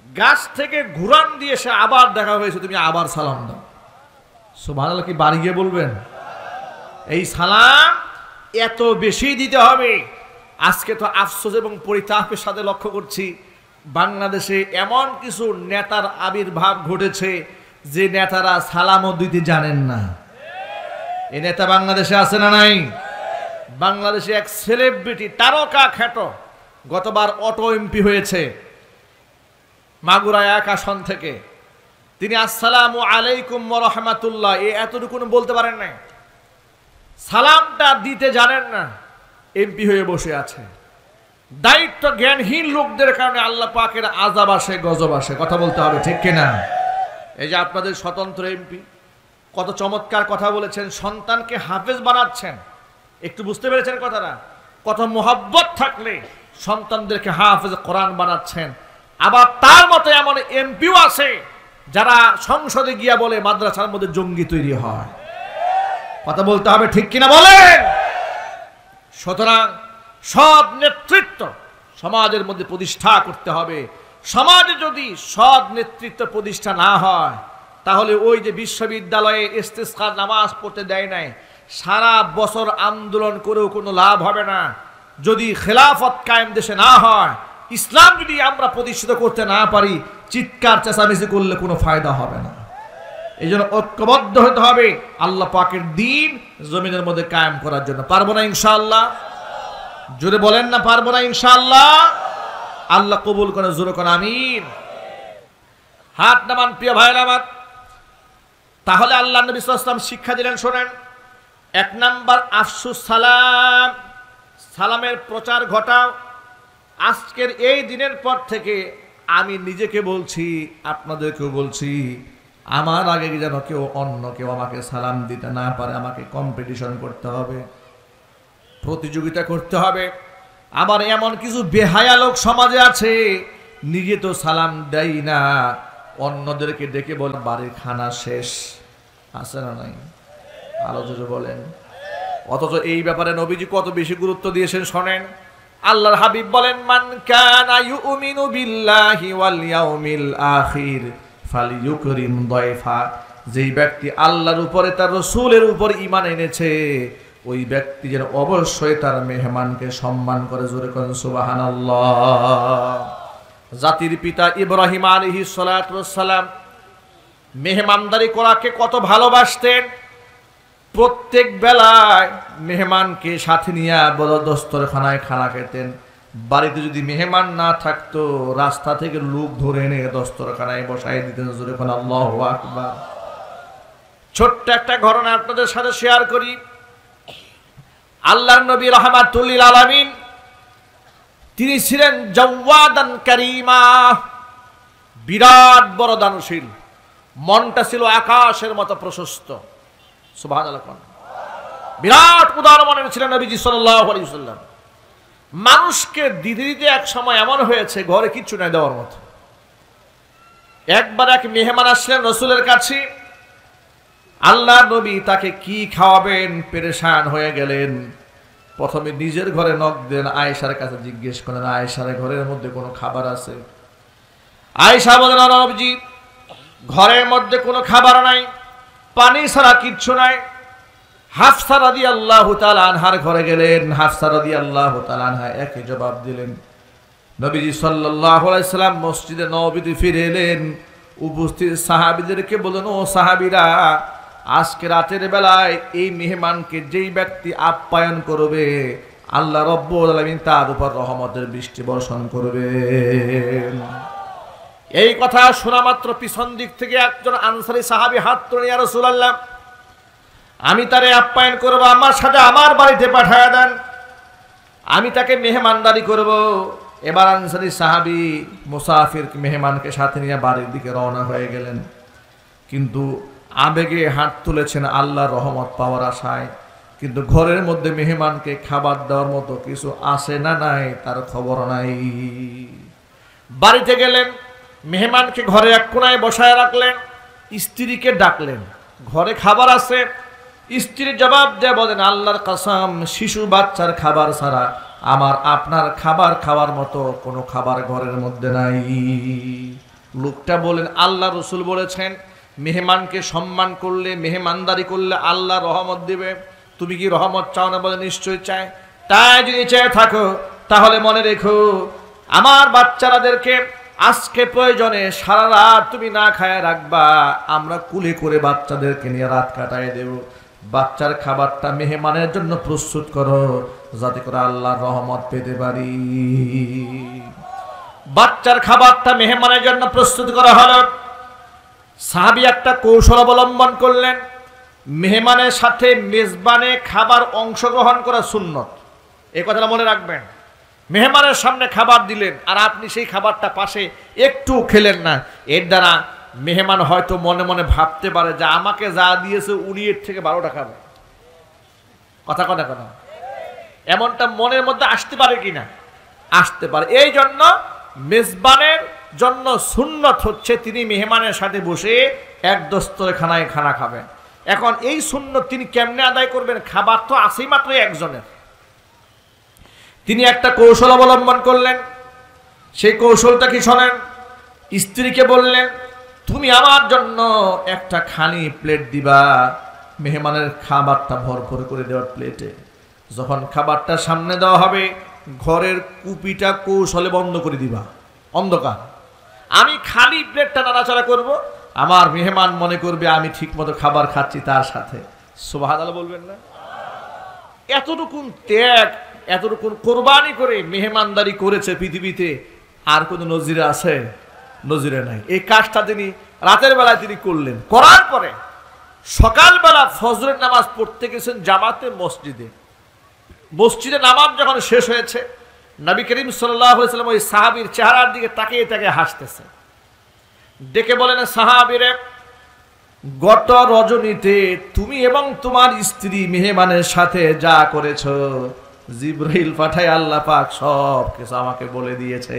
গাছ থেকে ঘুরান দিয়ে সে আবার দেখা হয়েছে, তুমি আবার সালাম দাও। সুবহানাল্লাহ, কি বাড়ি গিয়ে বলবেন? এই সালাম এত বেশি দিতে হবে। আজকে তো আফসোস এবং পরিতাপের সাথে লক্ষ্য করছি, বাংলাদেশে এমন কিছু নেতার আবির্ভাব ঘটেছে যে নেতারা সালামও দিতে জানেন না। এই নেতা বাংলাদেশে আছে না নাই? বাংলাদেশে এক সেলিব্রিটি তারকা খ্যাত, গতবার অটো এমপি হয়েছে মাগুরা 1 আসন থেকে। তিনি আসসালামু আলাইকুম ওয়া রাহমাতুল্লাহ এতটুকু বলতে পারেন না, সালামটা দিতে জানেন না, এমপি হয়ে বসে আছে। দায়িত্ব জ্ঞানহীন লোকদের কারণে আল্লাহ পাকের আযাব আসে, গজব আসে। কথা বলতে হবে, ঠিক কিনা? এই যে আপনাদের স্বতন্ত্র এমপি কত চমৎকার কথা বলেছেন, সন্তানকে হাফেজ বানাচ্ছেন। একটু বুঝতে পেরেছেন কথাটা? কত মোহাব্বত থাকলে সন্তানদেরকে হাফেজ কোরআন বানাচ্ছেন। আবার তার মতো এমন এমপিও আছে যারা সংসদে গিয়া বলে মাদ্রাসার মধ্যে জঙ্গি তৈরি হয়। কথা বলতে হবে, ঠিক কিনা বলেন? সুতরাং সৎ নেতৃত্ব সমাজের মধ্যে প্রতিষ্ঠা করতে হবে। সমাজে যদি সৎ নেতৃত্ব প্রতিষ্ঠা না হয়, তাহলে ওই যে বিশ্ববিদ্যালয়ে ইস্তিসকার নামাজ পড়তে দেয় নাই, সারা বছর আন্দোলন করেও কোনো লাভ হবে না। যদি খেলাফত কায়েম দেশে না হয়, ইসলাম যদি আমরা প্রতিষ্ঠিত করতে না পারি, চিৎকার চেঁচামেচি করলে কোনো ফায়দা হবে না। এই জন্য ঐক্যবদ্ধ হতে হবে আল্লাহ পাকের দ্বীন জমিনের মধ্যে কায়েম করার জন্য। পারবো না ইনশাআল্লাহ? জোরে বলেন না পারবো না ইনশাআল্লাহ? আল্লাহ কবুল করে, জোরে করে আমিন। হাত নামান প্রিয় ভাইরা আমার। তাহলে আল্লাহ নবী সাল্লাল্লাহু আলাইহি ওয়াসাল্লাম শিক্ষা দিলেন, শোনেন। 1 নাম্বার আফসুস সালাম, সালামের প্রচার ঘটাও। আজকের এই দিনের পর থেকে আমি নিজেকে বলছি, আপনাদেরকেও বলছি, আমার আগে যেন অন্য কেউ আমাকে সালাম দিতে না পারে। আমাকে কম্পিটিশন করতে হবে, প্রতিযোগিতা করতে হবে। আবার এমন কিছু বেহায়া লোক সমাজে আছে, নিজে তো সালাম দেয় না, অন্যদেরকে ডেকে বলে বাড়ির খানা শেষ। আছে না নাই? আরো যদি বলেন। অথচ এই ব্যাপারে নবীজি কত বেশি গুরুত্ব দিয়েছেন শোনেন। আল্লাহর হাবিব বলেন, মান কানা ইউমিনু বিল্লাহি ওয়াল ইয়াউমিল আখির ফালিয়ুকরিম দায়ফা। যেই ব্যক্তি আল্লাহর উপরে তার রাসূলের উপর ঈমান এনেছে, ওই ব্যক্তি যেন অবশ্যই তার মেহমানকে সম্মান করে। জোরে করেন সুবহানাল্লাহ। জাতির পিতা ইব্রাহিম আলাইহিস সালাতু ওয়াস সালাম মেহমানদারি করাকে কত ভালোবাসতেন। প্রত্যেক বেলায় মেহমানকে সাথে নিয়ে বড় দস্তরখানায় খানা খেতেন। বাড়িতে যদি মেহমান না থাকতো, রাস্তা থেকে লোক ধরে এনে দস্তরখানায় বসাই দিতেন। জোরে বলেন আল্লাহু আকবার। ছোট্ট একটা ঘটনা আপনাদের সাথে শেয়ার করি। আল্লাহর নবী রাহমাতুল লিল আলামিন, তিনি ছিলেন জাওয়াদান কারীমা, বিরাট বড় দানশীল। মনটা ছিল আকাশের মতো প্রশস্ত। সুবহানাল্লাহ। বিরাট উদার মনের ছিলেন নবীজি সাল্লাল্লাহু আলাইহি ওয়াসাল্লাম। মানুষকে দিতে দিতে এক সময় এমন হয়েছে ঘরে কিচ্ছু নাই দেওয়ার মতো। একবার এক মেহমান আসলেন রাসূলের কাছে। আল্লাহ নবী তাকে কি খাওয়াবেন পেরেশান হয়ে গেলেন। প্রথমে নিজের ঘরে নক দেন, আয়েশার কাছে জিজ্ঞেস করেন, আয়েশার ঘরের মধ্যে কোনো খাবার আছে? আয়েশা বলেন, নবীজি ঘরের মধ্যে কোনো খাবার নাই, পানি ছাড়া কিচ্ছু নাই। হাফসা রাদিয়াল্লাহু তাআলা আনহার ঘরে গেলেন। হাফসা রাদিয়াল্লাহু তাআলা আনহা একই জবাব দিলেন। নবীজি সাল্লাল্লাহু আলাইহি সাল্লাম মসজিদে নববীতে ফিরে এলেন। উপস্থিত সাহাবীদেরকে বলেন, ও সাহাবীরা, আজকে রাতের বেলায় এই মেহমানকে যেই ব্যক্তি আপ্যায়ন করবে, আল্লাহ রাব্বুল আলামিন তার উপর রহমতের বৃষ্টি বর্ষণ করবেন। এই কথা শোনা মাত্র পিছন দিক থেকে একজন আনসারী সাহাবী হাত তুলে, ইয়া রাসূলুল্লাহ, আমি তারে আপ্যায়ন করব, আমার সাথে আমার বাড়িতে পাঠায়া দেন, আমি তাকে মেহমানদারি করব। এবার আনসারী সাহাবী মুসাফির মেহমানকে সাথে নিয়ে বাড়ির দিকে রওনা হয়ে গেলেন। কিন্তু আবেগে হাত তুলেছেন আল্লাহর রহমত পাওয়ার আশায়, কিন্তু ঘরের মধ্যে মেহমানকে খাবার দেওয়ার মতো কিছু আছে না নাই তার খবর নাই। বাড়িতে গেলেন, মেহমানকে ঘরে এক কোনায় বসায় রাখলেন, স্ত্রীকে ডাকলেন, ঘরে খাবার আছে। স্ত্রীর জবাব দেয়া বলেন, আল্লাহর কসম, শিশু বাচ্চার খাবার ছাড়া আমার আপনার খাবার খাওয়ার মতো কোনো খাবার ঘরের মধ্যে নাই। লোকটা বলেন, আল্লাহ রাসূল বলেছেন মেহমানকে সম্মান করলে, মেহমানদারি করলে আল্লাহ রহমত দিবে। তুমি কি রহমত চাও না? বলে নিশ্চয়ই চাই। তাই যদি চেয়ে থাকো তাহলে মনে রেখো, আমার বাচ্চারাদেরকে আজকে প্রয়োজনে সারা রাত তুমি না খায় রাখবা, আমরা কুলে করে বাচ্চাদেরকে নিয়ে রাত কাটায় দেব। বাচ্চার খাবারটা মেহমানের জন্য প্রস্তুত করো, যাতে করে আল্লাহর রহমত পেতে পারি। বাচ্চার খাবারটা মেহমানের জন্য প্রস্তুত করা হলো। সাহাবী একটা কৌশল অবলম্বন করলেন। মেহমানের সাথে মেজবানে খাবার অংশগ্রহণ করা সুন্নত, এই কথাটা মনে রাখবেন। মেহমানের সামনে খাবার দিলেন আর আপনি সেই খাবারটা পাশে একটু খেলেন না, এর দ্বারা মেহমান হয়তো মনে মনে ভাবতে পারে যে আমাকে যা দিয়েছে উনি এর থেকে 12টা খাবে। কথা কথা কথা এমনটা মনের মধ্যে আসতে পারে কিনা? আসতে পারে। এই জন্য মেজবানের জন্য সুন্নত হচ্ছে তিনি মেহমানের সাথে বসে এক দস্তরখানায় খানা খাবেন। এখন এই সুন্নত তিনি কেমনে আদায় করবেন? খাবার তো আছেই মাত্র একজনের, তিনি একটা কৌশল অবলম্বন করলেন। সেই কৌশলটা কি শোনেন। স্ত্রীকে বললেন, তুমি আমার জন্য একটা খালি প্লেট দিবা, মেহমানের খাবারটা ভরপুর করে দেওয়ার প্লেটে। যখন খাবারটা সামনে দেওয়া হবে, ঘরের কুপিটা কৌশলে বন্ধ করে দিবা, অন্ধকার। আমি খালি প্লেটটা নাড়াচাড়া করব, আমার মেহমান মনে করবে আমি ঠিকমতো খাবার খাচ্ছি তার সাথে। সুবহানাল্লাহ বলবেন না? এতটুকুন ত্যাগ, এতটুকুন কোরবানি করে মেহমানদারি করেছে পৃথিবীতে আর কোনো নজিরে আছে? নজিরে নাই। এই কাজটা তিনি রাতের বেলায় তিনি করলেন। করার পরে সকালবেলা ফজরের নামাজ পড়তে গেছেন জামাতে মসজিদে। মসজিদে নামাজ যখন শেষ হয়েছে, নবী করিম সাল্লাল্লাহু আলাইহি ওয়াসাল্লাম ওই সাহাবীর চেহারার দিকে তাকিয়ে তাকিয়ে হাসতেছে। ডেকে বলেন, সাহাবীরে, গত রজনীতে তুমি এবং তোমার স্ত্রী মেহমানের সাথে যা করেছো, জিবরাইল পাঠায় আল্লাহ পাক সব কিছু আমাকে বলে দিয়েছে।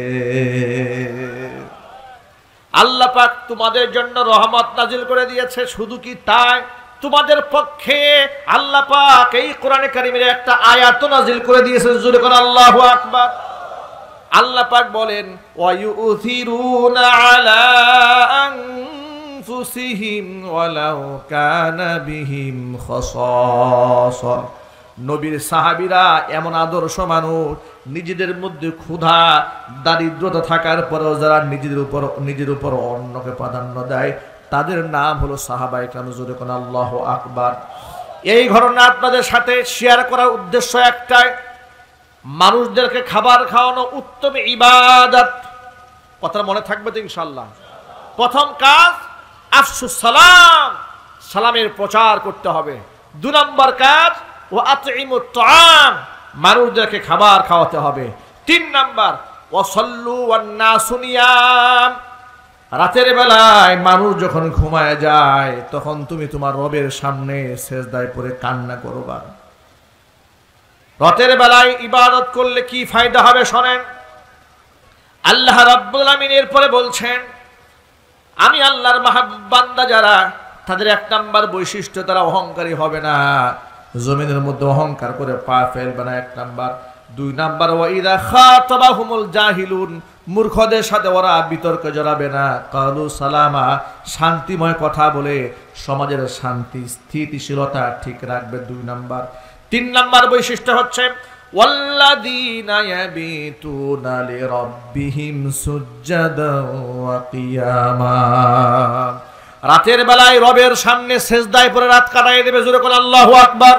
আল্লাহ পাক তোমাদের জন্য রহমত নাজিল করে দিয়েছে। শুধু কি তাই, তোমাদের পক্ষে আল্লাহ পাক এই কোরআনে কারীমের একটা আয়াত নাজিল করে দিয়েছে। জোরে করে আল্লাহু আকবার। আল্লাহ পাক বলেন, ওয়ায়ুথিরুনা আলা আনফুসিহিম ওয়ালাউ কানা বিহিম খাসাসা। নবীর সাহাবীরা এমন আদর্শ মানুষ, নিজেদের মধ্যে ক্ষুধা দারিদ্রতা থাকার পরেও যারা নিজের উপর অন্যকে প্রাধান্য দেয়, তাদের নাম হলো সাহাবায়ে কেরাম। জোরে কোন আল্লাহু আকবার। এই ঘটনা আপনাদের সাথে শেয়ার করার উদ্দেশ্য একটাই, মানুষদেরকে খাবার খাওয়ানো উত্তম ইবাদত। কথা মনে থাকবে তো ইনশাআল্লাহ। প্রথম কাজ আফসুস সালাম, সালামের প্রচার করতে হবে। 2 নম্বর কাজ ওয়া আতইমুত তাআম, মানুষদেরকে খাবার খাওয়াতে হবে। 3 নম্বর ওয়াসাল্লু ওয়ান নাসু নিয়াম, রাতের বেলায় মানুষ যখন ঘুমায় যায় তখন তুমি তোমার রবের সামনে সেজদায় পড়ে কান্না করবা। রাতের বেলায় ইবাদত করলে কি ফায়দা হবে শোনেন। আল্লাহ রাব্বুল আলামিন এরপরে বলছেন, আমি আল্লাহর মাহবুব বান্দা যারা, তাদের 1 নম্বর বৈশিষ্ট্য, তারা অহংকারী হবে না, জমিনের মধ্যে অহংকার করে পা ফেলবে না, 1 নম্বর। 2 নম্বর ওয়াইদা খাতাবাহুমুল জাহিলুন, মূর্খদের সাথে ওরা বিতর্কে জড়াবে না, কালু সালামা, শান্তিময় কথা বলে সমাজের শান্তি স্থিতিশীলতা ঠিক রাখবে। 2 নম্বর। 3 নম্বর বৈশিষ্ট্য হচ্ছে ওয়াল্লাযীনা ইয়াবিতুনা লিরাব্বিহিম সুজদান ওয়া কিয়ামা, রাতের বেলায় রবের সামনে সেজদায় পড়ে রাত কাটায় দেবে। জোরে করে আল্লাহু আকবার।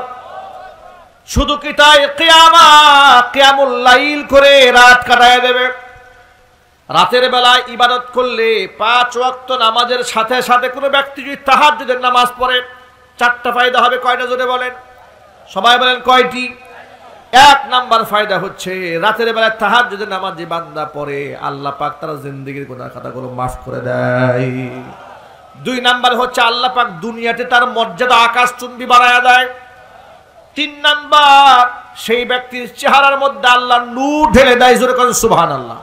শুধু কি তাই, কিয়ামুল লাইল করে রাত কাটায় দেবে। রাতের বেলায় ইবাদত করলে 5 ওয়াক্ত নামাজের সাথে সাথে কোনো ব্যক্তি যদি তাহাজ্জুদের নামাজ পড়ে, 4টা ফায়দা হবে। কয়টা জোরে বলেন, সবাই বলেন কয়টি? 1 নাম্বার ফায়দা হচ্ছে রাতের বেলায় তাহাজ্জুদের নামাজ যে বান্দা পড়ে, আল্লাহ পাক তার জিন্দেগীর গুনাহ খাতাগুলো মাফ করে দেয়। 2 নাম্বার হচ্ছে আল্লাহ পাক দুনিয়াতে তার মর্যাদা আকাশচুম্বী বাড়ায়া দেয়। 3 নাম্বার, সেই ব্যক্তির চেহারার মধ্যে আল্লাহ নূর ঢেলে দেয়। জোরে করে সুবহানাল্লাহ।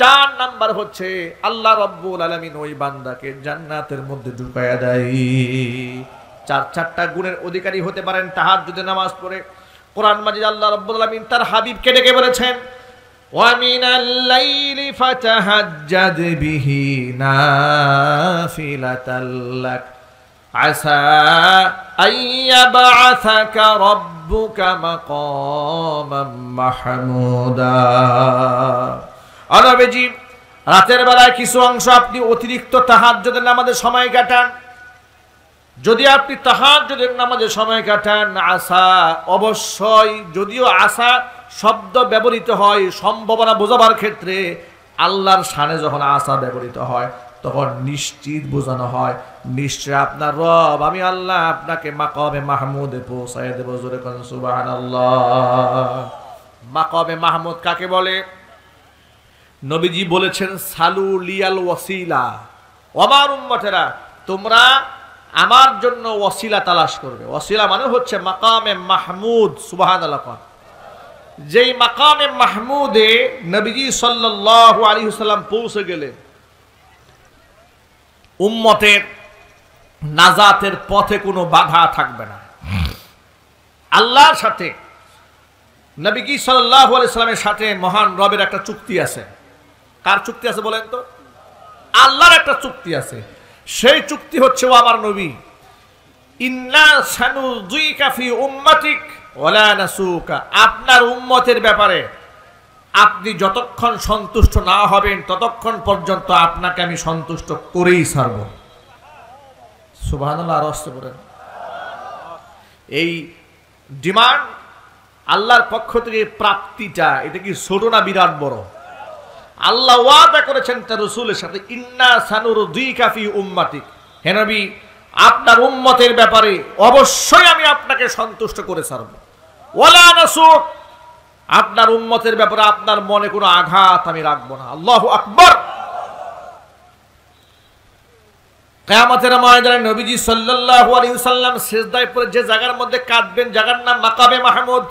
4 নাম্বার হচ্ছে আল্লাহ রাব্বুল আলামিন ওই বান্দাকে জান্নাতের মধ্যে ঢুকায়া দেয়। 4টা গুণের অধিকারী হতে পারেন তাহাজ্জুদের নামাজ পড়ে। কোরআন মাজিদ আল্লাহ রাব্বুল আলামিন তার হাবিবকে ডেকে বলেছেন, ওয়া মিনাল লাইলি ফাতাহাজ্জাদ বিহি নাফিলাতাল লাক আসা আইয়াবআসাকা রাব্বুকা মাকামান মাহমুদা। নবীজি, রাতের বেলায় কিছু অংশ আপনি অতিরিক্ত তাহাজ্জুদের নামাজে সময় কাটান। যদি আপনি তাহাজ্জুদের নামাজে সময় কাটান, আসা, অবশ্যই, যদিও আসা শব্দ ব্যবহৃত হয় সম্ভাবনা বোঝাবার ক্ষেত্রে, আল্লাহর শানে যখন আসা ব্যবহৃত হয় তখন নিশ্চিত বোঝানো হয় নিশ্চয় আপনার রব আমি আল্লাহ আপনাকে মাকামে মাহমুদে পৌঁছায় দেব। জোরে কোন সুবহানাল্লাহ। মাকামে মাহমুদ কাকে বলে? নবীজি বলেছেন, সালু লিয়াল ওয়াসিলা, আমার উম্মতেরা তোমরা আমার জন্য ওয়াসিলা তালাশ করবে। ওয়াসিলা মানে হচ্ছে মাকামে মাহমুদ। সুবহানাল্লাহ। যেই মাকামে মাহমুদে নবীজি সাল্লাল্লাহু আলাইহি ওয়াসাল্লাম পৌঁছে গেলে উম্মতের নাজাতের পথে কোনো বাধা থাকবে না। আল্লাহর সাথে নবী কি সাল্লাল্লাহু আলাইহি সাল্লামের সাথে মহান রবের একটা চুক্তি আছে। কার চুক্তি আছে বলেন তো? আল্লাহর একটা চুক্তি আছে। সেই চুক্তি হচ্ছে, ও আমার নবী, ইন্না সানুযিকা ফি উম্মাতিক ওয়ালা নাসুকা, আপনার উম্মতের ব্যাপারে আপনি যতক্ষণ সন্তুষ্ট না হবেন ততক্ষণ পর্যন্ত আপনাকে আমি সন্তুষ্ট করেই ছাড়ব। সুবহানাল্লাহ, আর আসতে বলেন। এই ডিমান্ড আল্লাহর পক্ষ থেকে প্রাপ্তিটা, এটা কি ছোট না বিরাট বড়? আল্লাহ ওয়াদা করেছেন তার রাসূলের সাথে, ইন্না সানুরদিকা ফি উম্মাতিক, হে নবী আপনার উম্মতের ব্যাপারে অবশ্যই আমি আপনাকে সন্তুষ্ট করে ছাড়ব। ওয়ালা নাসুক, আপনার উম্মতের ব্যাপারে আপনার মনে কোনো আঘাত আমি রাখবো না। আল্লাহু আকবার। কিয়ামতের ময়দানে নবীজি সাল্লাল্লাহু আলাইহি ওয়াসাল্লাম সিজদায় পড়ে যে জায়গার মধ্যে কাঁদবেন, জায়গার নাম মাকামে মাহমুদ।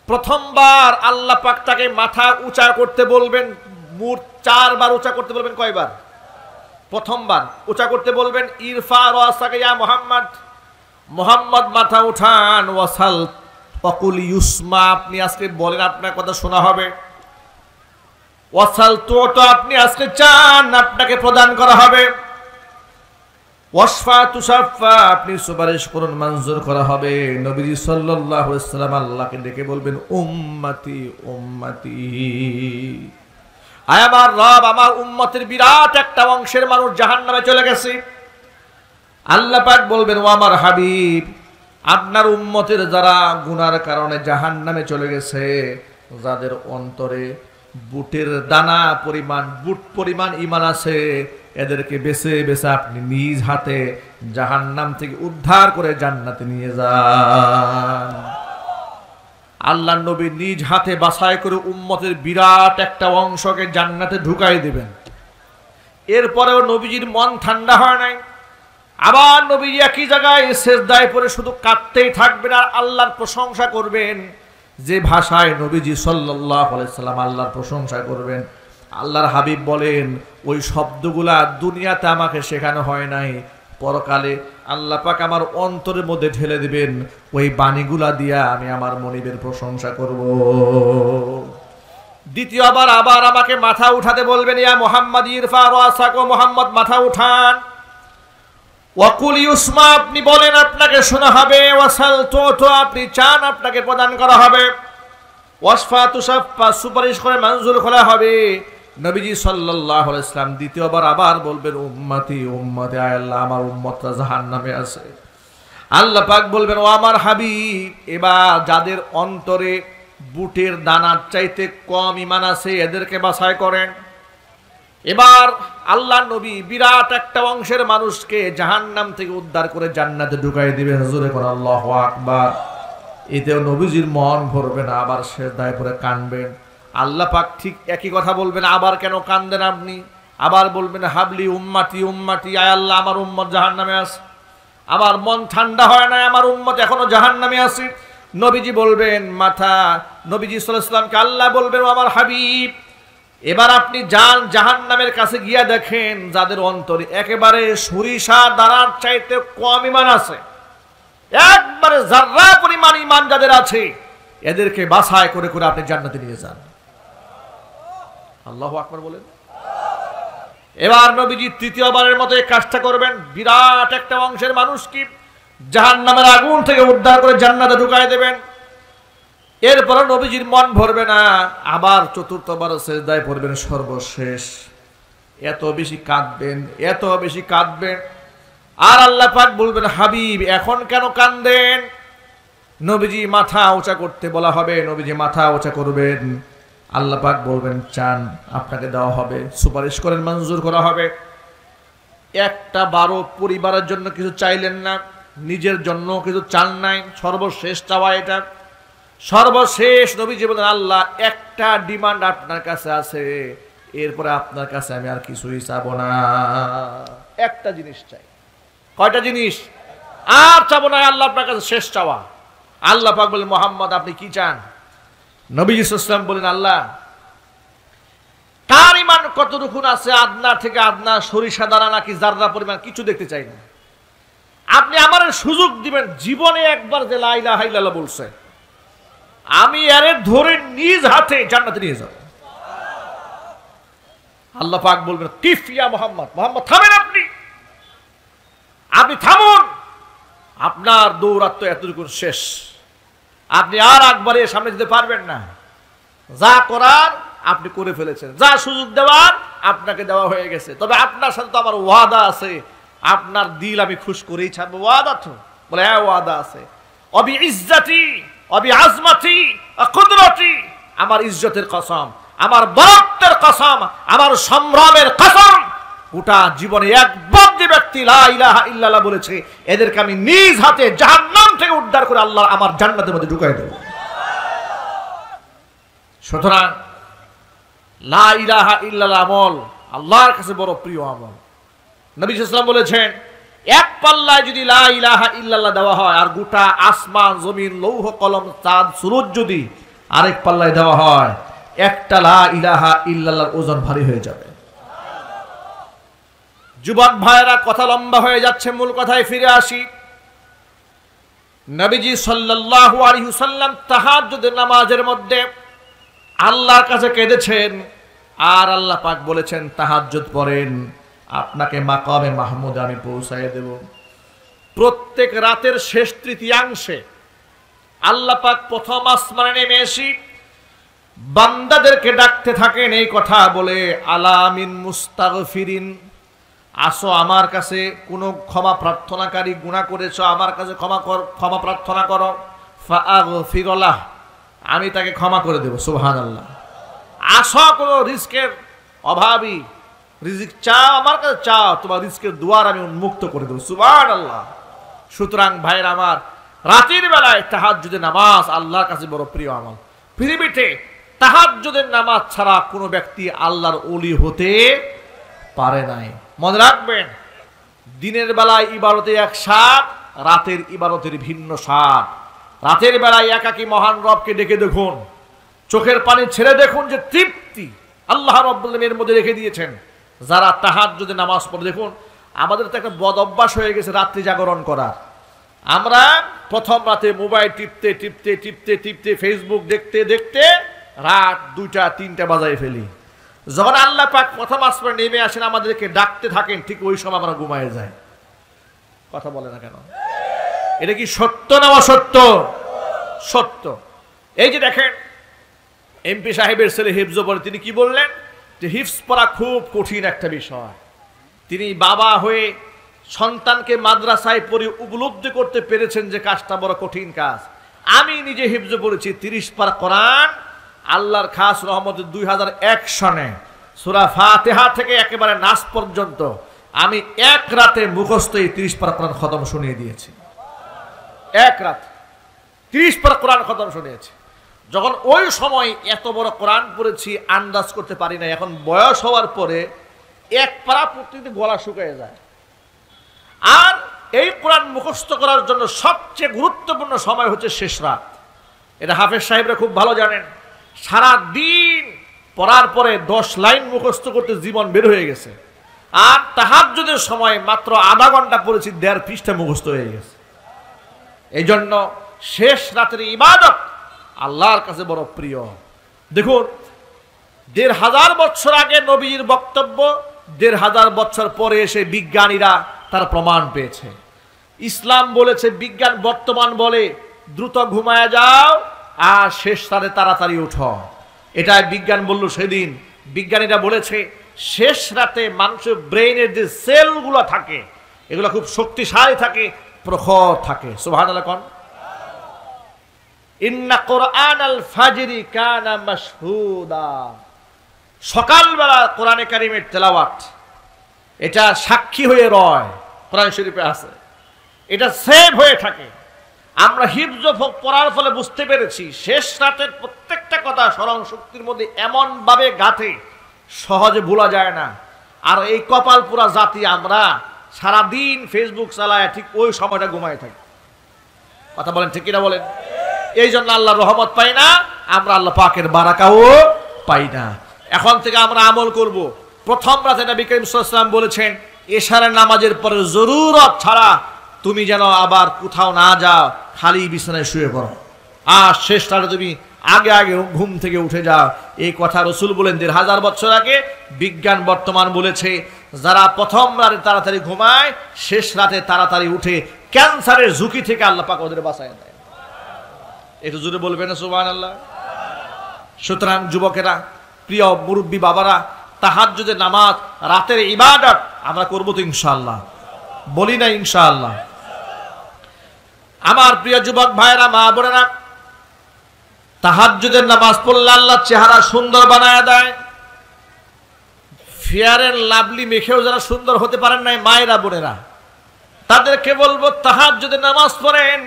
প্রথমবার আল্লাহ পাক তাকে মাথা উঁচা করতে বলবেন, মুখ 4 বার উঁচা করতে বলবেন। কয়বার? প্রথমবার উঁচা করতে বলবেন, ইরফা রাসাকা ইয়া মুহাম্মদ, মুহাম্মদ মাথা উঠান, ওয়াসাল ওয়াকুল ইউসমা, আপনি আজকে বলেন আপনার কথা শোনা হবে। ওয়াসাল তো আপনি আজকে চান আপনাকে প্রদান করা হবে। ওয়াসফা তুসাফা, আপনি সুপারিশ করুন মঞ্জুর করা হবে। নবীজি সাল্লাল্লাহু আলাইহি ওয়াসাল্লাম আল্লাহকে ডেকে বলবেন, উম্মতি উম্মতি, আয় আমার রব, আমার উম্মতের বিরাট একটা অংশের মানুষ জাহান্নামে চলে গেছে। আল্লাহ পাক বলবেন, ও আমার হাবিব, আপনার উম্মতের যারা গুনার কারণে জাহান্নামে চলে গেছে, যাদের অন্তরে বুটের দানা পরিমাণ, বুট পরিমাণ ঈমান আছে, এদেরকে বেছে বেছে আপনি নিজ হাতে জাহান্নাম থেকে উদ্ধার করে জান্নাতে নিয়ে যান। আল্লাহর নবী নিজ হাতে বাছাই করে উম্মতের বিরাট একটা অংশকে জান্নাতে ঢুকাই দিবেন। এরপরেও নবীজির মন ঠান্ডা হয় নাই। আবার নবীজি একই জায়গায় সিজদায় পড়ে শুধু কাঁদতেই থাকবেন আর আল্লাহর প্রশংসা করবেন। যে ভাষায় নবীজি সাল্লাল্লাহু আলাইহি সাল্লাম আল্লাহর প্রশংসা করবেন, আল্লাহর হাবিব বলেন, ওই শব্দগুলা দুনিয়াতে আমাকে শেখানো হয় নাই, পরকালে আল্লাহ পাক আমার অন্তরের মধ্যে ঢেলে দিবেন। ওই বাণীগুলা দিয়া আমি আমার মনিবের প্রশংসা করব। দ্বিতীয়বার আবার আমাকে মাথা উঠাতে বলবেন, ইয়া মুহাম্মদ ইরফা রাসাকা, মুহাম্মদ মাথা উঠান। ওয়াকুল ইউসমা, আপনি বলেন আপনাকে শোনা হবে। ওয়াসাল তো আপনি চান আপনাকে প্রদান করা হবে। ওয়াসফা তুসাফা, সুপারিশ করে মঞ্জুর করা হবে। নবীজি সাল্লাল্লাহু আলাইহি ওয়াসাল্লাম দ্বিতীয়বার আবার বলবেন, উম্মতি উম্মতি, আয় আল্লাহ আমার উম্মতরা জাহান্নামে আছে। আল্লাহ পাক বলবেন, ও আমার হাবিব, এবার যাদের অন্তরে বুটের দানার চাইতে কম ঈমান আছে এদেরকে বাছাই করেন। এবার আল্লাহ নবী বিরাট একটা অংশের মানুষকে জাহান্নাম থেকে উদ্ধার করে জান্নাতে ঢুকাই দিবেন। হুজুরে কোন আল্লাহু আকবার। এতেও নবীজির মন ভরবে না, আবার সিজদায় পড়ে কাঁদবেন। আল্লাহ পাক ঠিক একই কথা বলবেন, আবার কেন কাঁদেন আপনি? আবার বলবেন, হাবলি উম্মতি উম্মতি, আয় আল্লাহ আমার উম্মত জাহান্নামে আছে। আবার মন ঠান্ডা হয় না, আমার উম্মত এখনো জাহান্নামে আছে। নবীজি বলবেন মাথা, নবীজি সাল্লাল্লাহু আলাইহি ওয়াসাল্লামকে আল্লাহ বলবেন, ও আমার হাবিব, এবার আপনি যান জাহান্নামের কাছে গিয়া দেখেন যাদের অন্তরে একেবারে সরিষা দানার চাইতে কম ঈমান আছে, একবারে যাররা পরিমাণ ঈমান যাদের আছে, এদেরকে বাছাই করে করে আপনি জান্নাতে নিয়ে যান। আল্লাহু আকবার বলেন। এবার নবীজি তৃতীয়বারের মতো এই কাজটা করবেন। বিরাট একটা অংশের মানুষকে জাহান্নামের আগুন থেকে উদ্ধার করে জান্নাতে ঢুকাই দেবেন। এরপর নবীজির মন ভরবে না, আবার চতুর্থবার সিজদায় পড়বেন। সর্বশেষ এত বেশি কাঁদবেন, এত বেশি কাঁদবেন, আর আল্লাহ পাক বলবেন, হাবিব এখন কেন কাঁদেন? নবীজি মাথা উঁচা করতে বলা হবে, নবীজি মাথা উঁচা করবেন। আল্লাহ পাক বলবেন, চান আপনাকে দেওয়া হবে, সুপারিশ করেন মঞ্জুর করা হবে। একটা বারো পরিবারের জন্য কিছু চাইলেন না, নিজের জন্য কিছু চান নাই, সর্বশেষ চাওয়া এটা। সর্বশেষ নবীজি বলেন, আল্লাহ একটা ডিমান্ড আপনার কাছে আছে, এরপরে আপনার কাছে আমি আর কিছুই চাবো না, একটা জিনিস চাই। কয়টা জিনিস? আর চাবো না, আল্লাহ আপনার কাছে শেষ চাওয়া। আল্লাহ পাক বলেন, মুহাম্মদ আপনি কি চান? নবীজি সাল্লাল্লাহু আলাইহি ওয়াসাল্লাম বলেন, আল্লাহ কার ঈমান কতটুকু আছে, আদনা থেকে আদনা, সরিষা দানা নাকি জাররা পরিমাণ, কিছু দেখতে চাই না। আপনি আমার সুযোগ দিবেন, জীবনে একবার যে লা ইলাহা ইল্লাল্লাহ বলছে, আমি আরে ধরে নিজ হাতে জান্নাতে নিয়ে যাব। আল্লাহ পাক বলবেন কিফ ইয়া মুহাম্মদ, মুহাম্মদ থামেন, আপনি থামুন, আপনার দৌরাত্ম এতটুকু শেষ, আপনি আর একবারে সামনে যেতে পারবেন না। যা করার আপনি করে ফেলেছেন, যা সুযোগ দেওয়ার আপনাকে দেওয়া হয়ে গেছে। তবে আপনার সাথে তো আমার ওয়াদা আছে, আপনার দিল আমি খুশ করেই ছাড়বো। ওয়াদা তো বলে হ্যাঁ ওয়াদা আছে। অবি ইজ্জতি অবি আজমাতি কুদরতি, আমার ইজ্জতের কসম, আমার বরত্বের কসম, আমার সম্ভ্রমের কসম, গোটা জীবনে একবার যে ব্যক্তি লা ইলাহা ইল্লাল্লাহ বলেছে এদেরকে আমি নিজ হাতে জাহান্নাম থেকে উদ্ধার করে আল্লাহ আমার জান্নাতের মধ্যে ঢুকাই দেব। সুতরাং লা ইলাহা ইল্লাল্লাহ আমল আল্লাহর কাছে বড় প্রিয় আমল। নবী সাল্লাল্লাহু আলাইহি ওয়াসাল্লাম বলেছেন এক পাল্লায় যদি লা ইলাহা ইল্লাল্লাহ দেওয়া হয় আর গোটা আসমান জমিন লৌহ কলম চাঁদ সূরজ যদি আরেক পাল্লায় দেওয়া হয়, একটা লা ইলাহা ইল্লাল্লাহর ওজন ভারী হয়ে যাবে। যুবক ভাইরা, কথা লম্বা হয়ে যাচ্ছে, মূল কথায় ফিরে আসি। নবীজি সাল্লাল্লাহু আলাইহি ওয়াসাল্লাম তাহাজ্জুদের নামাজের মধ্যে আল্লাহর কাছে কেঁদেছেন, আর আল্লাহ পাক বলেছেন তাহাজ্জুদ পড়েন, আপনাকে মাকামে মাহমুদে আমি পৌঁছায় দেব। প্রত্যেক রাতের শেষ তৃতীয়াংশে আল্লাহ পাক প্রথম আসমানে নেমে এসে বান্দাদেরকে ডাকতে থাকেন এই কথা বলে, আলা মিন মুস্তাগফিরিন, আসো আমার কাছে, কোনো ক্ষমা প্রার্থনাকারী গুনাহ করেছো আমার কাছে ক্ষমা প্রার্থনা করো, ফাআগফির লাহ, আমি তাকে ক্ষমা করে দেব। সুবহানাল্লাহ। আসো কোনো রিস্কের অভাবী, রিজিক চাও আমার কাছে, চাও, তোমার রিস্কের দুয়ার আমি উন্মুক্ত করে দেব। সুবহানাল্লাহ। সুতরাং ভাইয়ের আমার, রাতের বেলায় তাহাজ্জুদের নামাজ আল্লাহর কাছে বড় প্রিয় আমল। পৃথিবীতে তাহাজ্জুদের নামাজ ছাড়া কোনো ব্যক্তি আল্লাহর ওলি হতে পারে নাই। মনে রাখবেন, দিনের বেলায় ইবাদতে এক স্বাদ, রাতের ইবাদতের ভিন্ন স্বাদ। রাতের বেলায় একাকী মহান রবকে ডেকে দেখুন, চোখের পানি ছেড়ে দেখুন যে তৃপ্তি আল্লাহ রাব্বুল আলামিনের মধ্যে রেখে দিয়েছেন। যারা তাহাজ্জুদের নামাজ পড়ে, দেখুন আমাদের তো একটা বদ অভ্যাস হয়ে গেছে রাত্রি জাগরণ করার। আমরা প্রথম রাতে মোবাইল টিপতে টিপতে টিপতে টিপতে ফেসবুক দেখতে দেখতে রাত 2টা 3টা বাজায় ফেলি। যখন আল্লাহ পাক প্রথম আসমানে নেমে আসেন আমাদেরকে ডাকতে থাকেন, ঠিক ওই সময় আমরা ঘুমায় যাই। কথা বলে না কেন? এটা কি সত্য না অসত্য? সত্য। এই যে দেখেন এমপি সাহেবের ছেলে হিফজ পড়ে, তিনি কি বললেন যে হিফজ পড়া খুব কঠিন একটা বিষয়। তিনি বাবা হয়ে সন্তানকে মাদ্রাসায় পড়ে উপলব্ধি করতে পেরেছেন যে কাজটা বড় কঠিন কাজ। আমি নিজে হিফজ পড়েছি 30 পারা কোরআন, আল্লাহর খাস রহমতে 2001 সনে সূরা ফাতিহা থেকে একেবারে নাস পর্যন্ত আমি এক রাতে মুখস্থ এই 30 পারা কোরআন খতম শুনিয়ে দিয়েছি। এক রাত 30 পারা কোরআন খতম শুনিয়েছি। যখন ওই সময় এত বড় কোরআন পড়েছি আন্দাজ করতে পারি না। এখন বয়স হওয়ার পরে এক পারা পড়তে গলা শুকিয়ে যায়। আর এই কোরআন মুখস্থ করার জন্য সবচেয়ে গুরুত্বপূর্ণ সময় হচ্ছে শেষ রাত। এটা হাফেজ সাহেবরা খুব ভালো জানেন। সারা দিন পড়ার পরে 10 লাইন মুখস্থ করতে জীবন বের হয়ে গেছে, আর তাহাজ্জুদের সময় মাত্র আধা ঘন্টা পড়েছি, 1.5 পৃষ্ঠা মুখস্থ হয়ে গেছে। এই জন্য শেষ রাতের ইবাদত আল্লাহর কাছে বড় প্রিয়। দেখুন 1500 বছর আগে নবীর বক্তব্য, 1500 বছর পরে এসে বিজ্ঞানীরা তার প্রমাণ পেয়েছে। ইসলাম বলেছে, বিজ্ঞান বর্তমান বলে দ্রুত ঘুমায় যাও আর শেষ রাতে তাড়াতাড়ি উঠো। এটা বিজ্ঞান বলল সেদিন। বিজ্ঞানীরা বলেছে শেষ রাতে মানুষের ব্রেইনের যে সেলগুলো থাকে এগুলো খুব শক্তিশালী থাকে, প্রখর থাকে। সুবহানাল্লাহ। কোন ইন্না কুরআনাল ফাজরি কানা মাশহুদা, সকালবেলা কোরআনে কারিমের তেলাওয়াত এটা সাক্ষী হয়ে রয়, কোরআন শরীফে আছে, এটা সেভ হয়ে থাকে। আমরা হিফজ পড়ার ফলে বুঝতে পেরেছি শেষ রাতের প্রত্যেকটা কথা স্মরণ শক্তির মধ্যে এমন ভাবে গাঁথে সহজে ভোলা যায় না। আর এই কপাল পুরা জাতি আমরা সারাদিন ফেসবুক চালায় ঠিক ওই সময়টা ঘুমায় থাকি। কথা বলেন ঠিক কিনা বলেন? এই জন্য আল্লাহর রহমত পাই না, আমরা আল্লাহ পাকের বারাকাও পাই না। এখন থেকে আমরা আমল করব। প্রথম রাতে নবী করিম সাল্লাল্লাহু আলাইহি ওয়াসাল্লাম বলেছেন এশারের নামাজের পরে জরুরত ছাড়া তুমি যেন আবার কোথাও না যাও, খালি বিছানায় শুয়ে পড়ো। আর শেষ রাতে তুমি আগে আগে ঘুম থেকে উঠে যাও। এই কথা রাসূল বলেন ১৫০০ বছর আগে। বিজ্ঞান বর্তমান বলেছে যারা প্রথম রাতে তাড়াতাড়ি ঘুমায়, শেষ রাতে তাড়াতাড়ি উঠে ক্যান্সারের ঝুঁকি থেকে আল্লাহ পাক ওদের বাঁচায় দেয়। একটু জোরে বলবেন না সুবহানাল্লাহ। সুতরাং যুবকেরা, প্রিয় মুরব্বী বাবারা, তাহাজ্জুদের নামাজ, রাতের ইবাদত আমরা করব তো ইনশাআল্লাহ? বলি না ইনশাআল্লাহ? আমার প্রিয় যুবক ভাইরা, মা বোনেরা, তাহাজ্জুদের নামাজ পড়লে আল্লাহ চেহারা সুন্দর বানায় দেয়। ফেয়ারের লাভলি মেখেও যারা সুন্দর হতে পারেন নাই, মায়েরা বোনেরা, তাদেরকে বলবো তাহাজ্জুদের নামাজ পড়েন,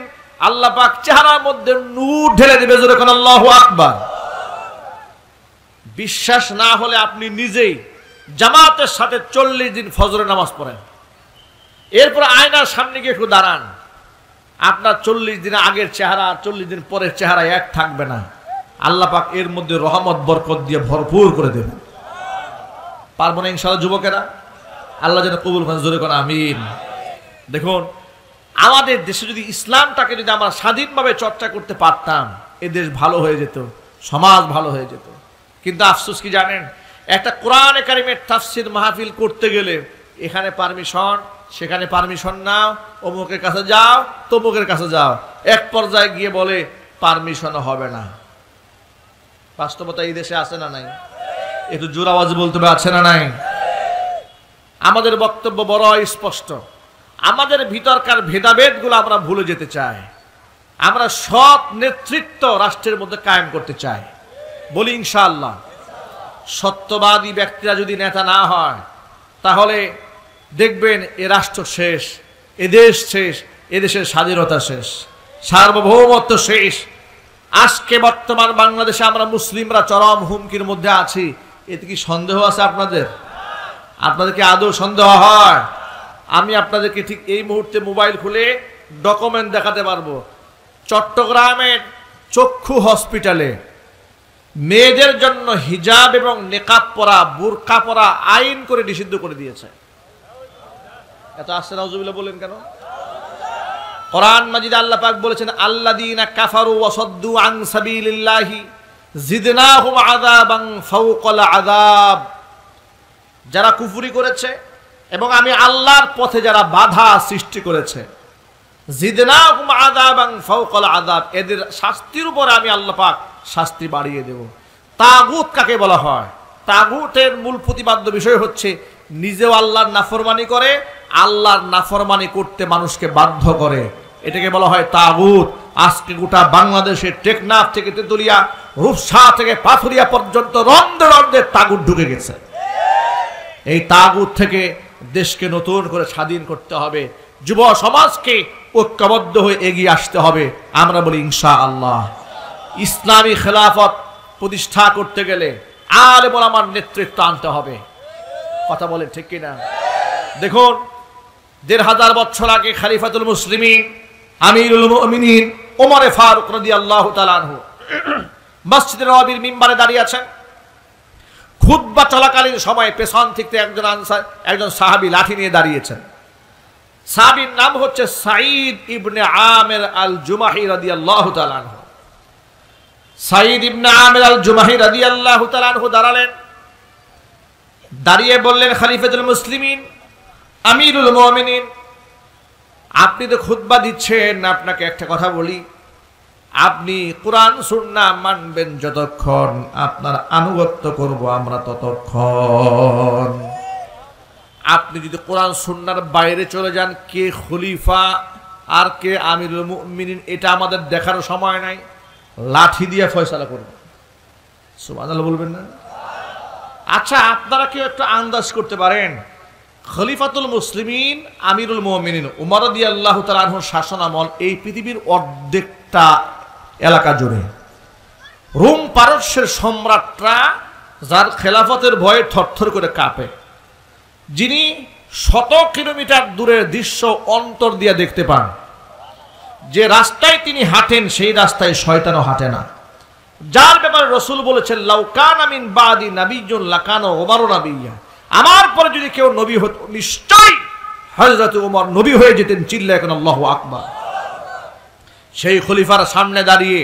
আল্লাহ পাক চেহারার মধ্যে নূর ঢেলে দেবে। জোরে কোন আল্লাহু আকবার। বিশ্বাস না হলে আপনি নিজেই জামাতের সাথে 40 দিন ফজরের নামাজ পড়েন, এরপর আয়নার সামনে গিয়ে একটু দাঁড়ান। আপনার 40 দিন আগের চেহারা আর 40 দিন পরের চেহারা এক থাকবে না। আল্লাহ পাক এর মধ্যে রহমত বরকত দিয়ে ভরপুর করে দেবেন। পারবো না ইনশাআল্লাহ যুবকেরা? আল্লাহ যেন কবুল করেন। জোরে কোন আমিন। দেখুন, আমাদের দেশে যদি ইসলামটাকে যদি আমরা স্বাধীনভাবে চর্চা করতে পারতাম, এ দেশ ভালো হয়ে যেত, সমাজ ভালো হয়ে যেত। কিন্তু আফসোস কি জানেন, একটা কোরআনে কারিমের তাফসীর মাহফিল করতে গেলে এখানে পারমিশন, সেখানে পারমিশন নাও, অমুকের কাছে যাও, তমুকের কাছে যাও, এক পর্যায়ে গিয়ে বলে পারমিশন হবে না। বাস্তবতা এই দেশে আছে না নাই? একটু জোর আওয়াজ বলতে হবে, আছে না নাই? আমাদের বক্তব্য বড় স্পষ্ট। আমাদের ভিতরকার ভেদাভেদগুলো আমরা ভুলে যেতে চাই। আমরা সৎ নেতৃত্ব রাষ্ট্রের মধ্যে কায়েম করতে চাই। বলি ইনশাআল্লাহ। সত্যবাদী ব্যক্তিরা যদি নেতা না হয়, তাহলে দেখবেন এ রাষ্ট্র শেষ, এ দেশ শেষ, এদেশের স্বাধীনতা শেষ, সার্বভৌমত্ব শেষ। আজকে বর্তমান বাংলাদেশে আমরা মুসলিমরা চরম হুমকির মধ্যে আছি। এতে কি সন্দেহ আছে আপনাদের? আপনাদেরকে আদৌ সন্দেহ হয়? আমি আপনাদেরকে ঠিক এই মুহূর্তে মোবাইল খুলে ডকুমেন্ট দেখাতে পারবো। চট্টগ্রামের চক্ষু হসপিটালে মেয়েদের জন্য হিজাব এবং নেকাব পরা, বুরকা পরা আইন করে নিষিদ্ধ করে দিয়েছে। এত আসছে নাউজুবিল্লাহ বলেন কেন? কোরআন মাজিদে আল্লাহ পাক বলেছেন, আল্লাযীনা কাফারু ওয়া সাদ্দু আন সাবিলিল্লাহি জিদনাহুম আযাবান ফাওকাল আযাব। যারা কুফরি করেছে এবং আমি আল্লাহর পথে যারা বাধা সৃষ্টি করেছে, জিদনাহুম আযাবান ফাওকাল আযাব, এদের শাস্তির উপর আমি আল্লাহ পাক শাস্তি বাড়িয়ে দেব। তাগুত কাকে বলা হয়? তাগুতের মূল প্রতিপাদ্য বিষয় হচ্ছে নিজেও আল্লাহর নাফরমানি করে, আল্লাহর নাফরমানি করতে মানুষকে বাধ্য করে। এটাকে বলা হয় তাগুত। আজকে গোটা বাংলাদেশের টেকনাফ থেকে তেতুলিয়া, রূপসা থেকে পাথুরিয়া পর্যন্ত রন্ধে রন্ধে তাগুত ঢুকে গেছে। এই তাগুত থেকে দেশকে নতুন করে স্বাধীন করতে হবে, যুব সমাজকে ঐক্যবদ্ধ হয়ে এগিয়ে আসতে হবে। আমরা বলি ইনশাআল্লাহ। ইসলামী খেলাফত প্রতিষ্ঠা করতে গেলে আলেম ওলামার নেতৃত্ব আনতে হবে। কথা বলে ঠিক কিনা? দেখুন, ১৫০০ বছর আগে খলিফাতুল মুসলিমিন আমিরুল মুমিনিন ওমরে ফারুক রাদিয়াল্লাহু তাআলা আনহু মসজিদে নববীর মিম্বারে দাঁড়িয়ে আছেন। খুতবা চলাকালীন সময় পেছন থেকে একজন সাহাবী লাঠি নিয়ে দাঁড়িয়েছেন। সাহাবীর নাম হচ্ছে সাঈদ ইবনে আমির আল জুমাহি রাদিয়াল্লাহু তাআলা আনহু। সাঈদ ইবনে আমির আল জুমাহি রাদিয়াল্লাহু তাআলা আনহু দাঁড়ালেন, দাঁড়িয়ে বললেন, খলিফাতুল মুসলিমিন আমিরুল মুমিনিন, আপনি তো খুতবা দিচ্ছেন, আপনাকে একটা কথা বলি, আপনি কোরআন সুন্নাহ মানবেন যতক্ষণ, আপনার আনুগত্য করব আমরা ততক্ষণ। আপনি যদি কোরআন সুন্নাহর বাইরে চলে যান, কে খলিফা আর কে আমিরুল মুমিনিন এটা আমাদের দেখার সময় নাই, লাঠি দিয়ে ফয়সালা করব। সুবহানাল্লাহ বলবেন না? আচ্ছা, আপনারা কেউ একটু আন্দাজ করতে পারেন খলিফাতুল মুসলিমিন আমিরুল মুমিনিন উমর রাদিয়াল্লাহু তাআলা আনহুর শাসন আমল এই পৃথিবীর অর্ধেকটা এলাকা জুড়ে রোম পারস্যের সম্রাটরা যার খেলাফতের ভয়ে থরথর করে কাঁপে, যিনি 100 কিলোমিটার দূরের দৃশ্য অন্তর দিয়ে দেখতে পান, যে রাস্তায় তিনি হাঁটেন সেই রাস্তায় শয়তানও হাঁটে না, যার ব্যাপারে রাসূল বলেছেন, লাউ কানা মিন বাদি নাবিয়্যুন লাকানা উমরু নাবিয়্যা, আমার পরে যদি কেউ নবী হতো নিশ্চয়ই হযরত ওমর নবী হয়ে যেতেন। চিল্লায় এখন আল্লাহু আকবার। সেই খলিফার সামনে দাঁড়িয়ে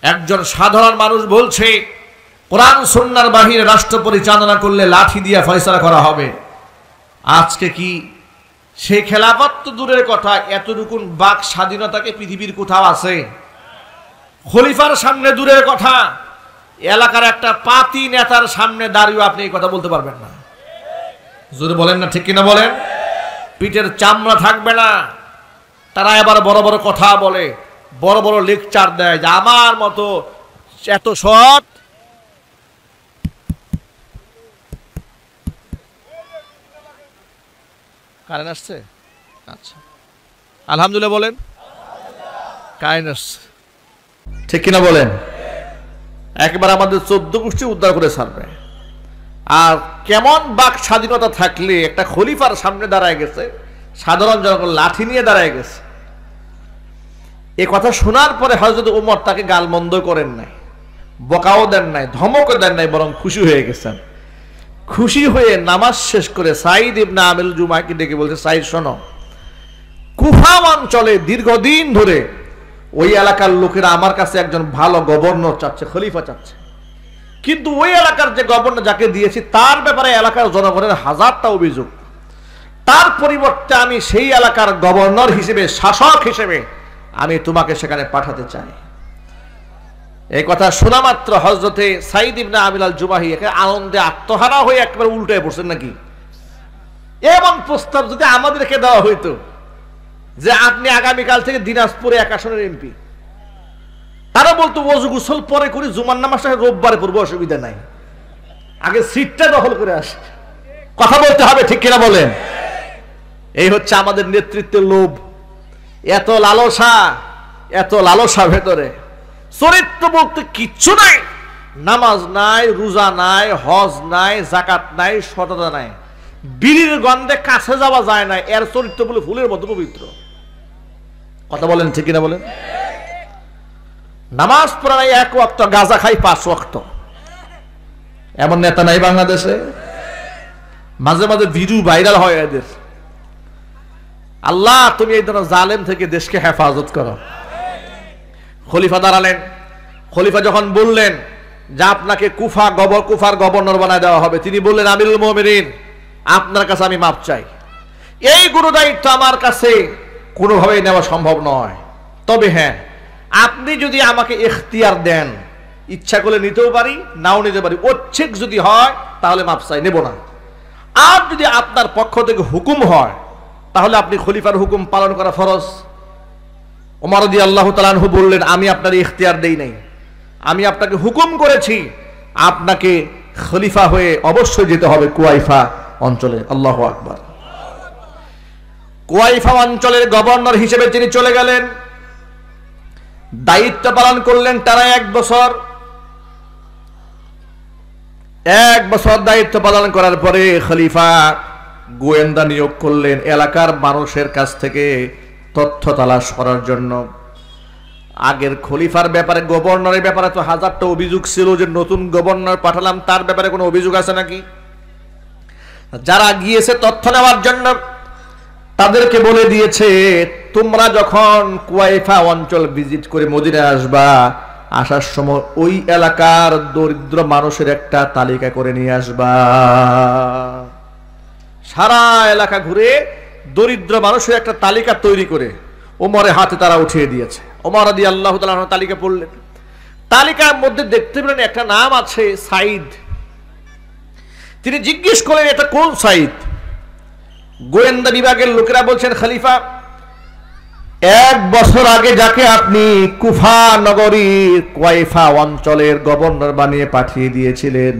একজন সাধারণ মানুষ বলছে কোরআন সুন্নাহর বাহিরে রাষ্ট্র পরিচালনা করলে লাঠি দিয়ে ফয়সালা করা হবে। আজকে কি সেই খেলাফত তো দূরের কথা, এতটুকু বাক স্বাধীনতাকে পৃথিবীর কোথাও আছে? খলিফার সামনে দূরের কথা, এলাকার একটা পাতি নেতার সামনে দাঁড়িয়ে আপনি এই কথা বলতে পারবেন না। জোরে বলেন না, ঠিক কিনা বলেন? পিঠের চামড়া থাকবে না। তারা এবার বড় বড় কথা বলে, বড় বড় লেকচার দেয় যে আমার মতো এত সৎ। কারেন্ট আসছে? আচ্ছা, আলহামদুলিল্লাহ বলেন। কারেন্ট আসছে, ঠিক কিনা বলেন? একবার আমাদের 14 গোষ্ঠী উদ্ধার করে ছাড়বে। আর কেমন বাক স্বাধীনতা থাকলে একটা খলিফার সামনে দাঁড়ায় গেছে, সাধারণ জনগণ লাঠি নিয়ে দাঁড়ায় গেছে। এ কথা শোনার পরে হযরত ওমর তাকে গালমন্দ করেন নাই, বকাও দেন নাই, ধমকও দেন নাই, বরং খুশি হয়ে গেছেন। খুশি হয়ে নামাজ শেষ করে সাঈদ ইবনে আমিল জুমাহকে ডেকে বলছে, সাঈদ শোনো, কুফা অঞ্চলে দীর্ঘদিন ধরে ওই এলাকার লোকেরা আমার কাছে একজন ভালো গভর্নর চাচ্ছে, খলিফা চাচ্ছে, কিন্তু ওই এলাকার যে গভর্নর যাকে দিয়েছি তার ব্যাপারে এলাকার জনগণের হাজারটা অভিযোগ। তার পরিবর্তে আমি সেই এলাকার গভর্নর হিসেবে, শাসক হিসেবে আমি তোমাকে সেখানে পাঠাতে চাই। এই কথা শোনা মাত্র হযরতে সাঈদ ইবনে আমিল আল জুমাহি আনন্দে আত্মহারা হয়ে একবার উল্টে পড়ছেন নাকি। এমন প্রস্তাব যদি আমাদেরকে দেওয়া হইতো যে আপনি আগামীকাল থেকে দিনাজপুরে 1 আসনের এমপি, তারা বলতো ওযু গোসল পরে করি, জুমার নামাজটা রোববারে পড়বো, অসুবিধা নাই, আগে সিটটা দখল করে আসে। কথা বলতে হবে, ঠিক কিনা বলেন? এই হচ্ছে আমাদের নেতৃত্বের লোভ। এত লালসা, এত লালসা ভেতরে। চরিত্র বলতে কিচ্ছু নাই, নামাজ নাই, রোজা নাই, হজ নাই, যাকাত নাই, সততা নাই, বিড়ির গন্ধে কাছে যাওয়া যায় না, এর চরিত্র বলে ফুলের মতো পবিত্র। কথা বলেন, ঠিক কিনা বলেন? নামাজ পড়া নাই 1 ওয়াক্ত, গাঁজা খাই 5 ওয়াক্ত। এমন নেতা নাই বাংলাদেশে? মাঝে মাঝে ভিডিও ভাইরাল হয় এদের। আল্লাহ তুমি এই ধরনের জালেম থেকে দেশকে হেফাজত করো। খলিফা দাঁড়ালেন। খলিফা যখন বললেন যে আপনাকে কুফার গভর্নর বানায় দেওয়া হবে, তিনি বললেন, আমিরুল মুমিনিন, আপনার কাছে আমি মাপ চাই। এই গুরুদায়িত্ব আমার কাছে কোনোভাবেই নেওয়া সম্ভব নয়। তবে হ্যাঁ, আপনি যদি আমাকে ইখতিয়ার দেন, ইচ্ছা করলে নিতেও পারি, নাও নিতে পারি, ঐচ্ছিক যদি হয় তাহলে মাপ চাই, নেব না। আর যদি আপনার পক্ষ থেকে হুকুম হয় তাহলে আপনি খলিফার হুকুম পালন করা ফরজ। ওমর রাদিয়াল্লাহু তাআলা আনহু বললেন, আমি আপনার ইখতিয়ার দেই নাই, আমি আপনাকে হুকুম করেছি আপনাকে খলিফা হয়ে অবশ্যই যেতে হবে কুয়াইফা অঞ্চলে। আল্লাহু আকবার। কুয়াইফা অঞ্চলের গভর্নর হিসেবে তিনি চলে গেলেন, দায়িত্ব পালন করলেন টানা 1 বছর। 1 বছর দায়িত্ব পালন করার পরে খলিফা গোয়েন্দা নিয়োগ করলেন এলাকার মানুষের কাছ থেকে তথ্য তালাশ করার জন্য। আগের খলিফার ব্যাপারে, গভর্নরের ব্যাপারে তো হাজারটা অভিযোগ ছিল যে নতুন গভর্নর পাঠালাম, তার ব্যাপারে কোনো অভিযোগ আছে নাকি? যারা গিয়েছে তথ্য নেওয়ার জন্য তাদেরকে বলে দিয়েছে, তোমরা যখন কুয়াইফা অঞ্চল ভিজিট করে মদিনায় আসবা, আসার সময় ওই এলাকার দরিদ্র মানুষের একটা তালিকা করে নিয়ে আসবা। সারা এলাকা ঘুরে দরিদ্র মানুষের একটা তালিকা তৈরি করে ওমরের হাতে তারা উঠিয়ে দিয়েছে। ওমর রাদিয়াল্লাহু তাআলা আনহু তালিকা পড়লেন। তালিকার মধ্যে দেখতে পেলেন একটা নাম আছে, সাঈদ। তিনি জিজ্ঞেস করলেন, এটা কোন সাঈদ? গোয়েন্দা বিভাগের লোকেরা বলছেন, খলিফা, 1 বছর আগে যাকে আপনি কুফা নগরীর কুয়াইফা অঞ্চলের গভর্নর বানিয়ে পাঠিয়ে দিয়েছিলেন,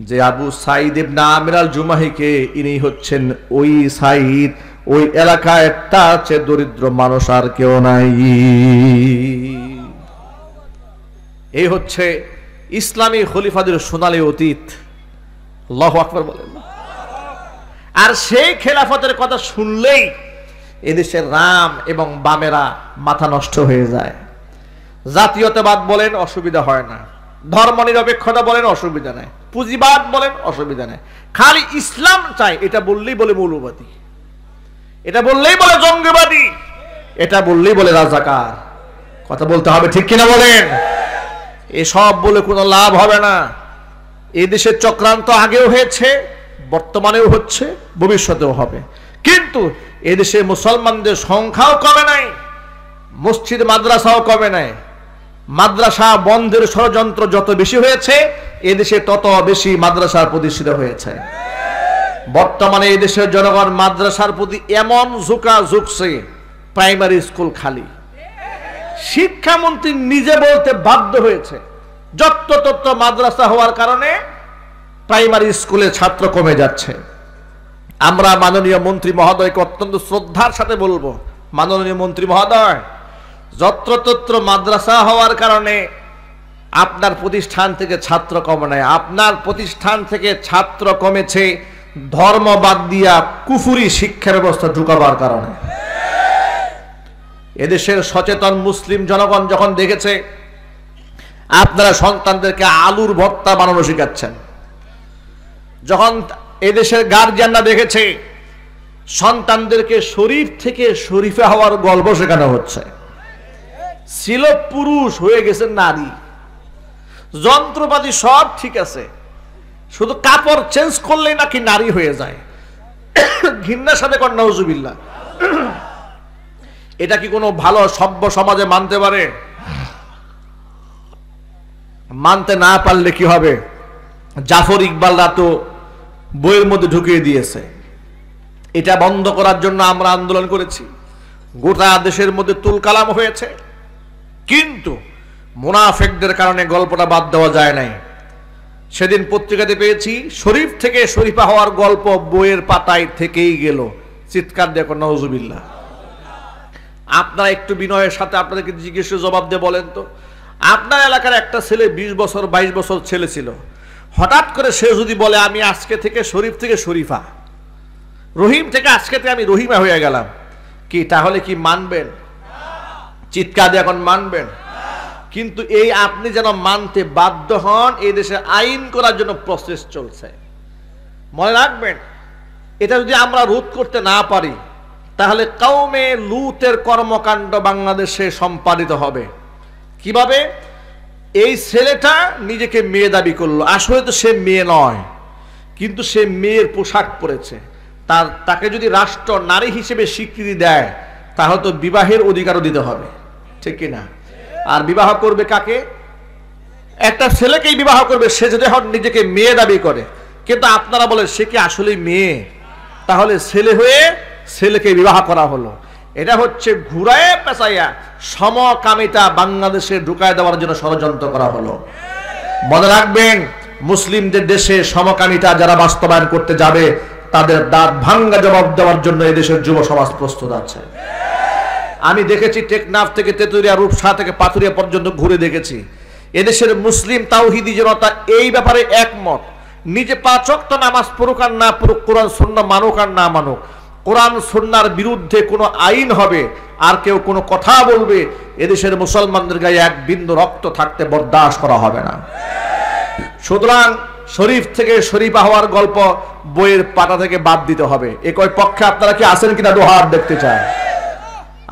যে আবু সাঈদ ইবনে আমির আল জুমাহিকে, ইনি হচ্ছেন ওই সাঈদ। ওই এলাকায় তার চেয়ে দরিদ্র মানুষ আর কেউ নাই। এই হচ্ছে ইসলামী খলিফাদের সোনালী অতীত। আল্লাহু আকবার বলেন। আর সেই খেলাফতের কথা শুনলেই এদেশের রাম এবং বামেরা মাথা নষ্ট হয়ে যায়। জাতীয়তাবাদ বলেন, অসুবিধা হয় না, ধর্মনিরপেক্ষতা বলেন, অসুবিধা নাই, পুঁজিবাদ বলেন, অসুবিধা নাই, খালি ইসলাম চাই এটা বললেই বলে মৌলবাদী, এটা বললেই বলে জঙ্গিবাদী, এটা বললেই বলে রাজাকার। কথা বলতে হবে, ঠিক কিনা বলেন? এসব বলে কোনো লাভ হবে না। এই দেশের চক্রান্ত আগেও হয়েছে, বর্তমানেও হচ্ছে, ভবিষ্যতেও হবে। কিন্তু এদেশে মুসলমানদের সংখ্যাও কমে নাই, মসজিদ মাদ্রাসাও কমে নাই। মাদ্রাসা বন্ধের ষড়যন্ত্র যত বেশি হয়েছে, এদেশে তত বেশি মাদ্রাসা প্রতিষ্ঠিত হয়েছে। বর্তমানে এদেশের জনগণ মাদ্রাসার প্রতি এমন ঝুঁকা ঝুঁকছে, প্রাইমারি স্কুল খালি। শিক্ষামন্ত্রী নিজে বলতে বাধ্য হয়েছে যত্রতত্র মাদ্রাসা হওয়ার কারণে প্রাইমারি স্কুলে ছাত্র কমে যাচ্ছে। আমরা মাননীয় মন্ত্রী মহোদয়কে অত্যন্ত শ্রদ্ধার সাথে বলবো, মাননীয় মন্ত্রী মহোদয়, যত্রতত্র মাদ্রাসা হওয়ার কারণে আপনার প্রতিষ্ঠান থেকে ছাত্র কমে নাই, আপনার প্রতিষ্ঠান থেকে ছাত্র কমেছে ধর্ম বাদ দিয়া কুফুরি শিক্ষা ব্যবস্থা ঢুকাবার কারণে। এদেশের সচেতন মুসলিম জনগণ যখন দেখেছে আপনারা সন্তানদেরকে আলুর ভর্তা বানানো শিখাচ্ছেন, যখন এদেশের গার্জিয়ানরা দেখেছে সন্তানদেরকে শরীফ থেকে শরীফা হওয়ার গল্প শেখানো হচ্ছে, ছিল পুরুষ হয়ে গেছে নারী, যন্ত্রপাতি সব ঠিক আছে, শুধু কাপড় চেঞ্জ করলেই নাকি নারী হয়ে যায়। ঘৃণার সাথে কর নাউজুবিল্লাহ। এটা কি কোনো ভালো সভ্য সমাজে মানতে পারে? মানতে না পারলে কি হবে? জাফর ইকবালরা তো বইয়ের মধ্যে ঢুকিয়ে দিয়েছে। এটা বন্ধ করার জন্য আমরা আন্দোলন করেছি, গোটা দেশের মধ্যে তুলকালাম হয়েছে, কিন্তু মুনাফিকদের কারণে গল্পটা বাদ দেওয়া যায় নাই। সেদিন পত্রিকাতে পেয়েছি শরীফ থেকে শরীফা হওয়ার গল্প বইয়ের পাতায় থেকেই গেল। চিৎকার দেখো নাউজুবিল্লাহ। আপনারা একটু বিনয়ের সাথে আপনাদেরকে জিজ্ঞেস জবাব দিয়ে বলেন তো, আপনার এলাকার একটা ছেলে 20 বছর 22 বছর ছেলে ছিল, হঠাৎ করে সে যদি বলে আমি আজকে থেকে শরীফ থেকে শরীফা, রহিম থেকে আজকে থেকে আমি রহিমা হয়ে গেলাম, কি তাহলে কি মানবেন? চিৎকার দিয়ে এখন মানবেন? কিন্তু এই আপনি যেন মানতে বাধ্য হন, এই দেশে আইন করার জন্য প্রসেস চলছে। মনে রাখবেন, এটা যদি আমরা রোধ করতে না পারি তাহলে কওমে লুতের কর্মকাণ্ড বাংলাদেশে সম্পাদিত হবে। কিভাবে? এই ছেলেটা নিজেকে মেয়ে দাবি করলো, আসলে তো সে মেয়ে নয়, কিন্তু সে মেয়ের পোশাক পরেছে। তাকে যদি রাষ্ট্র নারী হিসেবে স্বীকৃতি দেয় তাহলে তো বিবাহের অধিকারও দিতে হবে, ঠিক কিনা? আর বিবাহ করবে কাকে? একটা ছেলেকেই বিবাহ করবে, সে যদি নিজেকে মেয়ে দাবি করে। কিন্তু আপনারা বলে সে কি আসলে মেয়ে? তাহলে ছেলে হয়ে ছেলেকে বিবাহ করা হলো। এটা হচ্ছে ঘুরায় পেঁচাইয়া সমকামিতা বাংলাদেশে ঢুকায় দেওয়ার জন্য ষড়যন্ত্র করা হলো। মনে রাখবেন, মুসলিমদের দেশে সমকামিতা যারা বাস্তবায়ন করতে যাবে তাদের দাঁত ভাঙ্গা জবাব দেওয়ার জন্য এদেশের যুব সমাজ প্রস্তুত আছে। আমি দেখেছি টেকনাফ থেকে তেতুরিয়া, রূপসা থেকে পাথুরিয়া পর্যন্ত ঘুরে দেখেছি, এদেশের মুসলিম তাওহিদি জনতা এই ব্যাপারে একমত। নিজে 5 ওয়াক্ত নামাজ পড়ুক আর না পড়ুক, কোরআন সুন্নাহ মানুক আর না মানুক, কোরআন সুন্নাহর বিরুদ্ধে কোনো আইন হবে আর কেউ কোনো কথা বলবে, এদেশের মুসলমানদের গায়ে এক বিন্দু রক্ত থাকতে বরদাস্ত করা হবে না। সুতরাং শরীফ থেকে শরীফা হওয়ার গল্প বইয়ের পাতা থেকে বাদ দিতে হবে। একই পক্ষে আপনারা কি আছেন কিনা দুহাত দেখতে চান?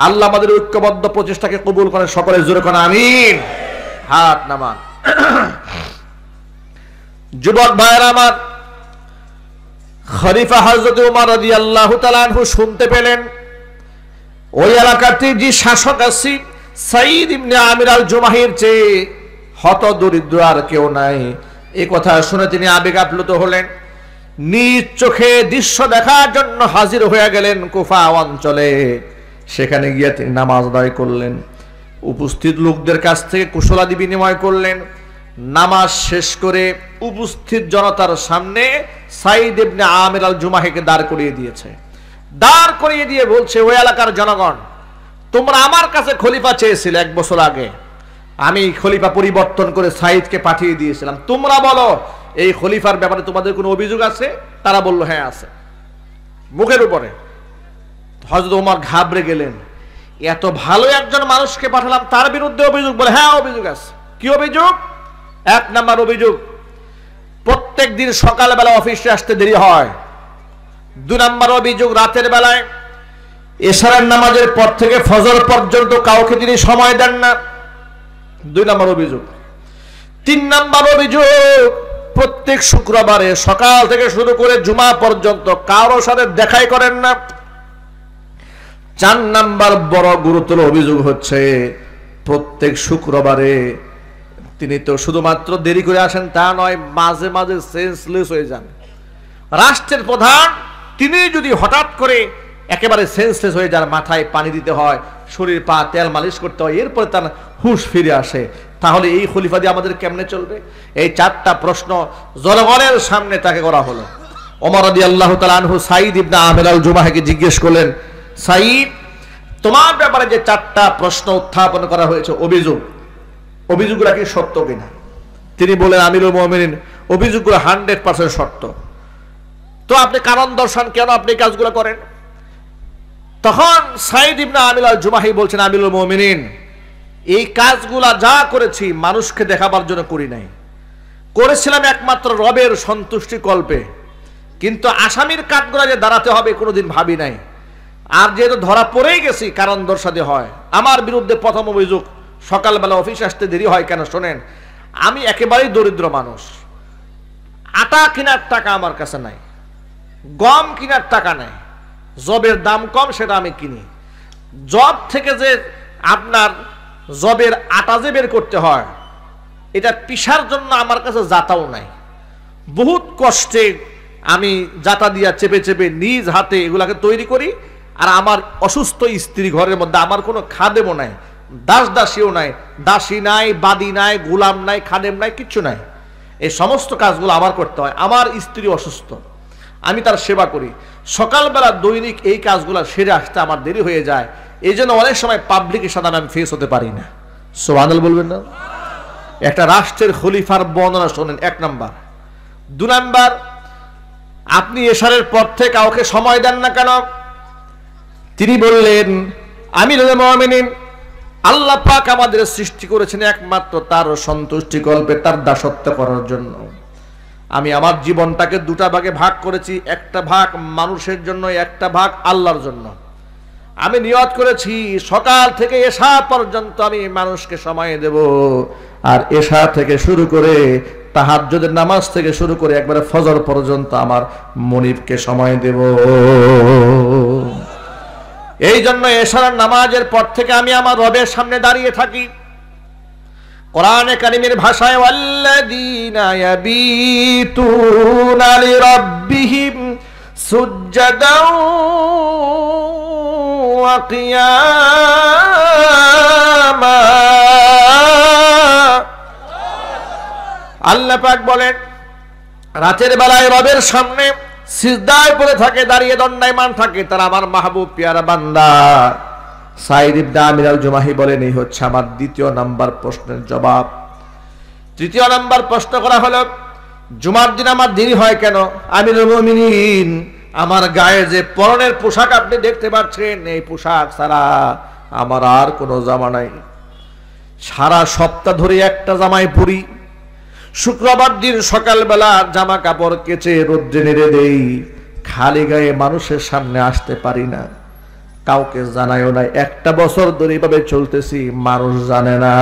আল্লাহ আমাদের ঐক্যবদ্ধ প্রচেষ্টাকে কবুল করেন, সকলে জোরে করেন আমিন। হাত নামান। যুবক ভাইয়েরা আমার, খলিফা হযরত ওমর রাদিয়াল্লাহু তাআলা আনহু শুনতে পেলেন ওই এলাকাতে যে শাসক আছে সাঈদ ইবনে আমির আল জুমাহির চেয়ে হত দরিদ্র আর কেউ নাই। এই কথা শুনে তিনি আবেগ আপ্লুত হলেন, নিজ চোখে দৃশ্য দেখার জন্য হাজির হয়ে গেলেন কুফা অঞ্চলে। সেখানে গিয়ে তিনি নামাজ আদায় করলেন, উপস্থিত লোকদের কাছ থেকে কুশলাদি বিনিময় করলেন। নামাজ শেষ করে উপস্থিত জনতার সামনে সাঈদ ইবনে আমির আল জুমাহিকে দাঁড় করিয়ে দিয়েছে। দাঁড় করিয়ে দিয়ে বলছে, ওই এলাকার জনগণ, তোমরা আমার কাছে খলিফা চেয়েছিলে 1 বছর আগে, আমি খলিফা পরিবর্তন করে সাঈদকে পাঠিয়ে দিয়েছিলাম। তোমরা বলো এই খলিফার ব্যাপারে তোমাদের কোনো অভিযোগ আছে? তারা বলল হ্যাঁ আছে। মুখের উপরে হযরত ওমর ঘাবড়ে গেলেন, এত ভালো একজন মানুষকে পাঠালাম, তার বিরুদ্ধে অভিযোগ? বলে হ্যাঁ অভিযোগ আছে। কি অভিযোগ? 1 নম্বর অভিযোগ, প্রত্যেক দিন সকালবেলা অফিসে আসতে দেরি হয়। 2 নম্বর অভিযোগ, রাতের বেলায় এশারের নামাজের পর থেকে ফজর পর্যন্ত কাউকে তিনি সময় দেন না, 2 নম্বর অভিযোগ। 3 নম্বর অভিযোগ, প্রত্যেক শুক্রবারে সকাল থেকে শুরু করে জুমা পর্যন্ত কারোর সাথে দেখাই করেন না। 4 নম্বর বড় গুরুতর অভিযোগ হচ্ছে, প্রত্যেক শুক্রবারে তিনি তো শুধুমাত্র দেরি করে আসেন তা নয়, মাঝে মাঝে সেন্সলেস হয়ে যান। রাষ্ট্রের প্রধান তিনি যদি হঠাৎ করে একেবারে সেন্সলেস হয়ে যান, মাথায় পানি দিতে হয়, শরীর পা তেল মালিশ করতে হয়, এরপরে তার হুঁশ ফিরে আসে, তাহলে এই খলিফা দিয়ে আমাদের কেমনে চলবে? এই 4টা প্রশ্ন জনগণের সামনে তাকে করা হলো। ওমর রাদিয়াল্লাহু তাআলা আনহু সাঈদ ইবনে আমির আল জুমাহিকে জিজ্ঞেস করলেন, সাঈদ, তোমার ব্যাপারে যে 4টা প্রশ্ন উত্থাপন করা হয়েছে, অভিযোগগুলো কি সত্য কিনা? তিনি বলেন, আমিরুল মুমিনিন, অভিযোগগুলো 100% সত্য। তো আপনি কারণ দর্শান, কেন আপনি কাজগুলো করেন? তখন সাঈদ ইবনে আমির আল জুমাহি বলছেন, আমিরুল মুমিনিন, এই কাজগুলা যা করেছি মানুষকে দেখাবার জন্য করি নাই, করেছিলাম একমাত্র রবের সন্তুষ্টি কল্পে। কিন্তু আসামির কাঠগড়া যে দাঁড়াতে হবে কোনোদিন ভাবি নাই। আর যেহেতু ধরা পড়েই গেছি, কারণ দর্শাতে হয়। আমার বিরুদ্ধে প্রথম অভিযোগ, সকালবেলা অফিস আসতে দেরি হয় কেন? শোনেন, আমি একেবারেই দরিদ্র মানুষ, আটা কেনার টাকা আমার কাছে নাই, গম কেনার টাকা নাই, জবের দাম কম সেটা আমি কিনি। জব থেকে যে আপনার জবের আটা যে বের করতে হয়, এটা পিসার জন্য আমার কাছে জাতাও নাই। বহুত কষ্টে আমি জাতা দিয়া চেপে চেপে নিজ হাতে এগুলাকে তৈরি করি। আর আমার অসুস্থ স্ত্রী ঘরের মধ্যে, আমার কোনো খাদেমও নাই, দাসীও নাই, দাসী নাই, বাদী নাই, গোলাম নাই, খাদেম নাই, কিচ্ছু নাই। এই সমস্ত কাজগুলো আমার করতে হয়। আমার স্ত্রী অসুস্থ, আমি তার সেবা করি। সকালবেলা দৈনিক এই কাজগুলো সেরে আসতে আমার দেরি হয়ে যায়। এই জন্য অনেক সময় পাবলিকের সাথে আমি ফেস হতে পারি না। সুবহানাল্লাহ বলবেন না? একটা রাষ্ট্রের খলিফার বর্ণনা শোনেন, 1 নম্বর। 2 নম্বর, আপনি এশারের পর থেকে কাউকে সময় দেন না কেন? তিনি বললেন, আমিরুল মুমিনিন, আল্লাহ পাক আমাদের সৃষ্টি করেছেন একমাত্র তার সন্তুষ্টি কল্পে, তার দাসত্ব করার জন্য। আমি আমার জীবনটাকে 2টা ভাগে ভাগ করেছি, একটা ভাগ মানুষের জন্য, একটা ভাগ আল্লাহর জন্য। আমি নিয়ত করেছি সকাল থেকে এশা পর্যন্ত আমি মানুষকে সময় দেব, আর এশা থেকে শুরু করে তাহাজ্জুদের নামাজ থেকে শুরু করে একবারে ফজর পর্যন্ত আমার মনিবকে সময় দেব। এই জন্য এশার নামাজের পর থেকে আমি আমার রবের সামনে দাঁড়িয়ে থাকি। কোরআনে কারীমের ভাষায়, ওয়াল্লাযীনা ইয়াবিতুনা লিরাব্বিহিম সুজ্জাদাও ওয়া কিয়ামা। আল্লাহ পাক বলেন, রাতের বেলায় রবের সামনে সিজদায় পড়ে থাকে, দাঁড়িয়ে দণ্ডায়মান থাকে, তারা আমার মাহবুব পিয়ারা বান্দা। সাঈদ ইবনে আমির আল জুমাহি বলেন, এই হচ্ছে আমার 2 নম্বর প্রশ্নের জবাব। 3 নম্বর প্রশ্ন করা হলো, জুমার দিন আমার দেরি হয় কেন? আমিরুল মুমিনিন, আমার গায়ে যে পরনের পোশাক আপনি দেখতে পাচ্ছেন, এই পোশাক ছাড়া আমার আর কোনো জামা নাই। সারা সপ্তাহ ধরে একটা জামাই পরি, শুক্রবার দিন সকালবেলা জামা কাপড় কেচে রোদ্রে নেড়ে দেই, খালি গায়ে মানুষের সামনে আসতে পারি না, কাউকে জানাইও নাই। 1টা বছর ধরে এইভাবে চলতেছি, মানুষ জানে না।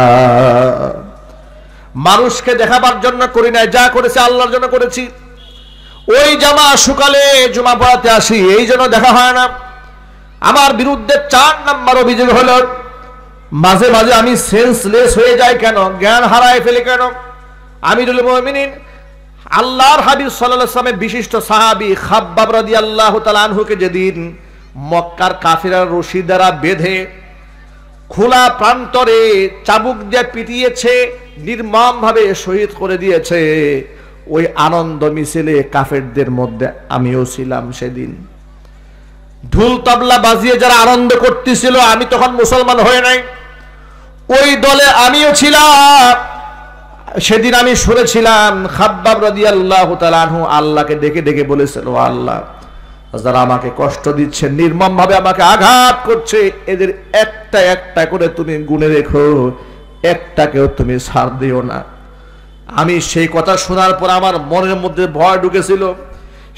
মানুষকে দেখাবার জন্য করি নাই, যা করেছি আল্লাহর জন্য করেছি। ওই জামা সকালে জুমা পড়াতে আসি, এই জন্য দেখা হয় না। আমার বিরুদ্ধে 4 নম্বর অভিযোগ হলো, মাঝে মাঝে আমি সেন্সলেস হয়ে যাই কেন? জ্ঞান হারায় ফেলি কেন? আমিরুল মুমিনিন, আল্লাহর হাবিব সাল্লাল্লাহু আলাইহি ওয়াসাল্লামের বিশিষ্ট সাহাবী খাব্বাব রাদিয়াল্লাহু তাআলা আনহুকে যেদিন মক্কার কাফিররা রশি দ্বারা বেঁধে খোলা প্রান্তরে চাবুক দিয়ে পিটিয়েছে, নির্মমভাবে শহীদ করে দিয়েছে, ওই আনন্দ মিছিলে কাফেরদের মধ্যে আমিও ছিলাম। সেদিন ঢোল তবলা বাজিয়ে যারা আনন্দ করতেছিল, আমি তখন মুসলমান হয়ে নাই, ওই দলে আমিও ছিলাম। সেদিন আমি শুনেছিলাম খাব্বাব রাদিয়াল্লাহু তাআলা আনহু আল্লাহকে ডেকে ডেকে বলেছিল, আল্লাহ, যারা আমাকে কষ্ট দিচ্ছে, নির্মম ভাবে আমাকে আঘাত করছে, এদের একটা একটা করে তুমি গুনে রেখো, একটাকেও তুমি ছাড় দিও না। আমি সেই কথা শোনার পর আমার মনের মধ্যে ভয় ঢুকেছিল।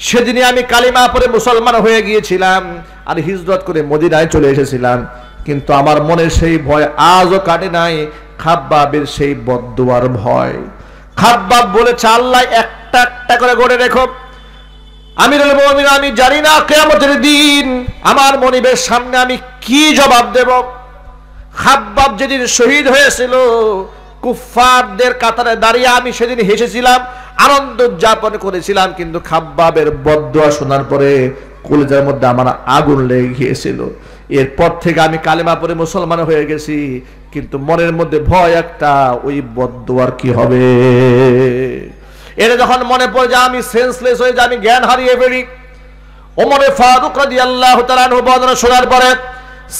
সেদিনই আমি কালিমা পড়ে মুসলমান হয়ে গিয়েছিলাম। আর হিজরত করে মদিনায় চলে এসেছিলাম, কিন্তু আমার মনে সেই ভয় আজও কাটে নাই, খাব্বাবের সেই বদদুয়ার ভয়। খাব্বাব বলেছে, আল্লাহ একটা একটা করে গড়ে রেখো, আমিরুল মুমিনিন আমি জানি না কিয়ামতের দিন আমার মনিবের সামনে আমি কি জবাব দেব। খাব্বাব যেদিন শহীদ হয়েছিল, কুফফারদের কাতারে দাঁড়িয়ে আমি সেদিন হেসেছিলাম, আনন্দ উদযাপন করেছিলাম, কিন্তু খাব্বাবের বদদুয়া শোনার পরে কলিজার মধ্যে আমার আগুন লেগে গিয়েছিল। এরপর থেকে আমি কালেমা পড়ে মুসলমান হয়ে গেছি, কিন্তু মনের মধ্যে ভয় একটা, ওই বদদুয়ার কি হবে। এটা যখন মনে পড়ে যায় আমি সেন্সলেস হয়ে যাই, আমি জ্ঞান হারিয়ে ফেলি। ওমরে ফারুক রাদিয়াল্লাহু তাআলা আনহু বর্ণনা শোনার পরে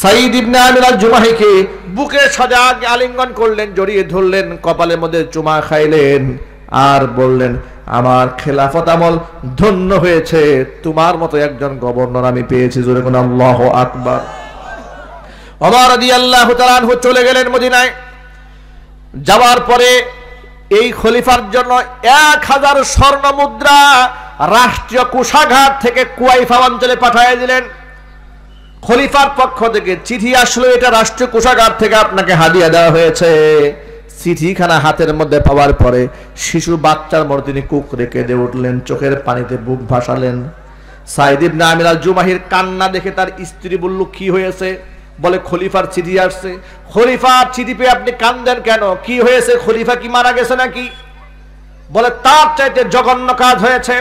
সাঈদ ইবনে আমির আল-জুমাহিকে বুকে সাজা আলিঙ্গন করলেন, জড়িয়ে ধরলেন, কপালের মধ্যে চুমা খাইলেন, আর বললেন, আমার খেলাফত আমল ধন্য হয়েছে, তোমার মতো একজন গভর্নর আমি পেয়েছি। জোরে কোন আল্লাহু আকবার। ওমর রাদিয়াল্লাহু তাআলা আনহু চলে গেলেন মদিনায়। যাওয়ার পরে এই খলিফার জন্য 1000 স্বর্ণ মুদ্রা রাষ্ট্রীয় কোষাগার থেকে কুয়াইফা অঞ্চলে পাঠিয়ে দিলেন। খলিফার পক্ষ থেকে চিঠি আসলো, এটা রাষ্ট্রীয় কোষাগার থেকে আপনাকে হাদিয়া দেওয়া হয়েছে। চিঠিখানা হাতের মধ্যে পাওয়ার পরে শিশু বাচ্চার মতো তিনি কুকরে কেঁদে উঠলেন, চোখের পানিতে বুক ভাসালেন। সাঈদ ইবনে আমির আল-জুমাহির কান্না দেখে তার স্ত্রী বলল, কি হয়েছে? বলে, খলিফার চিঠি আসছে। খলিফার চিঠি পেয়ে আপনি কান্দেন কেন? কি হয়েছে? খলিফা কি মারা গেছে নাকি? বলে, তার চাইতে জঘন্য কাজ হয়েছে।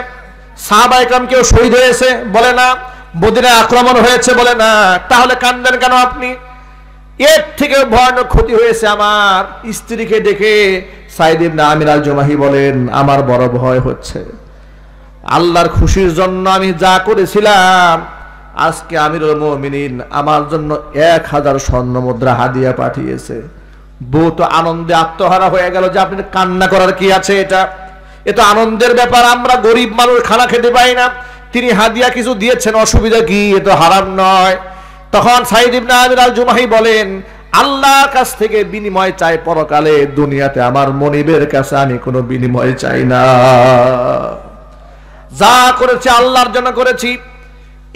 সাহাবায়ে কেরাম কেউ শহীদ হয়েছে? বলে না। মদিনায় আক্রমণ হয়েছে? বলে না। তাহলে কান্দেন কেন আপনি? এর থেকে ভয়ানক ক্ষতি হয়েছে আমার। স্ত্রীকে ডেকে সাঈদ ইবনে আমির আল-জুমাহি বলেন, আমার বড় ভয় হচ্ছে, আল্লাহর খুশির জন্য আমি যা করেছিলাম, আজকে আমিরুল মুমিনিন আমার জন্য 1000 স্বর্ণ মুদ্রা হাদিয়া পাঠিয়েছে। বউ তো আনন্দে আত্মহারা হয়ে গেল যে আপনি কান্না করার কি আছে, এ তো আনন্দের ব্যাপার, আমরা গরিব মানুষ খানা খেতে পাই না, তিনি হাদিয়া কিছু দিয়েছেন, অসুবিধা কি? এ তো হারাম নয়। তখন সাঈদ ইবনে আমির আল-জুমাহি বলেন, আল্লাহর কাছ থেকে বিনিময় চাই পরকালে, দুনিয়াতে আমার মনিবের কাছে আমি কোনো বিনিময় চাই না। যা করেছি আল্লাহর জন্য করেছি।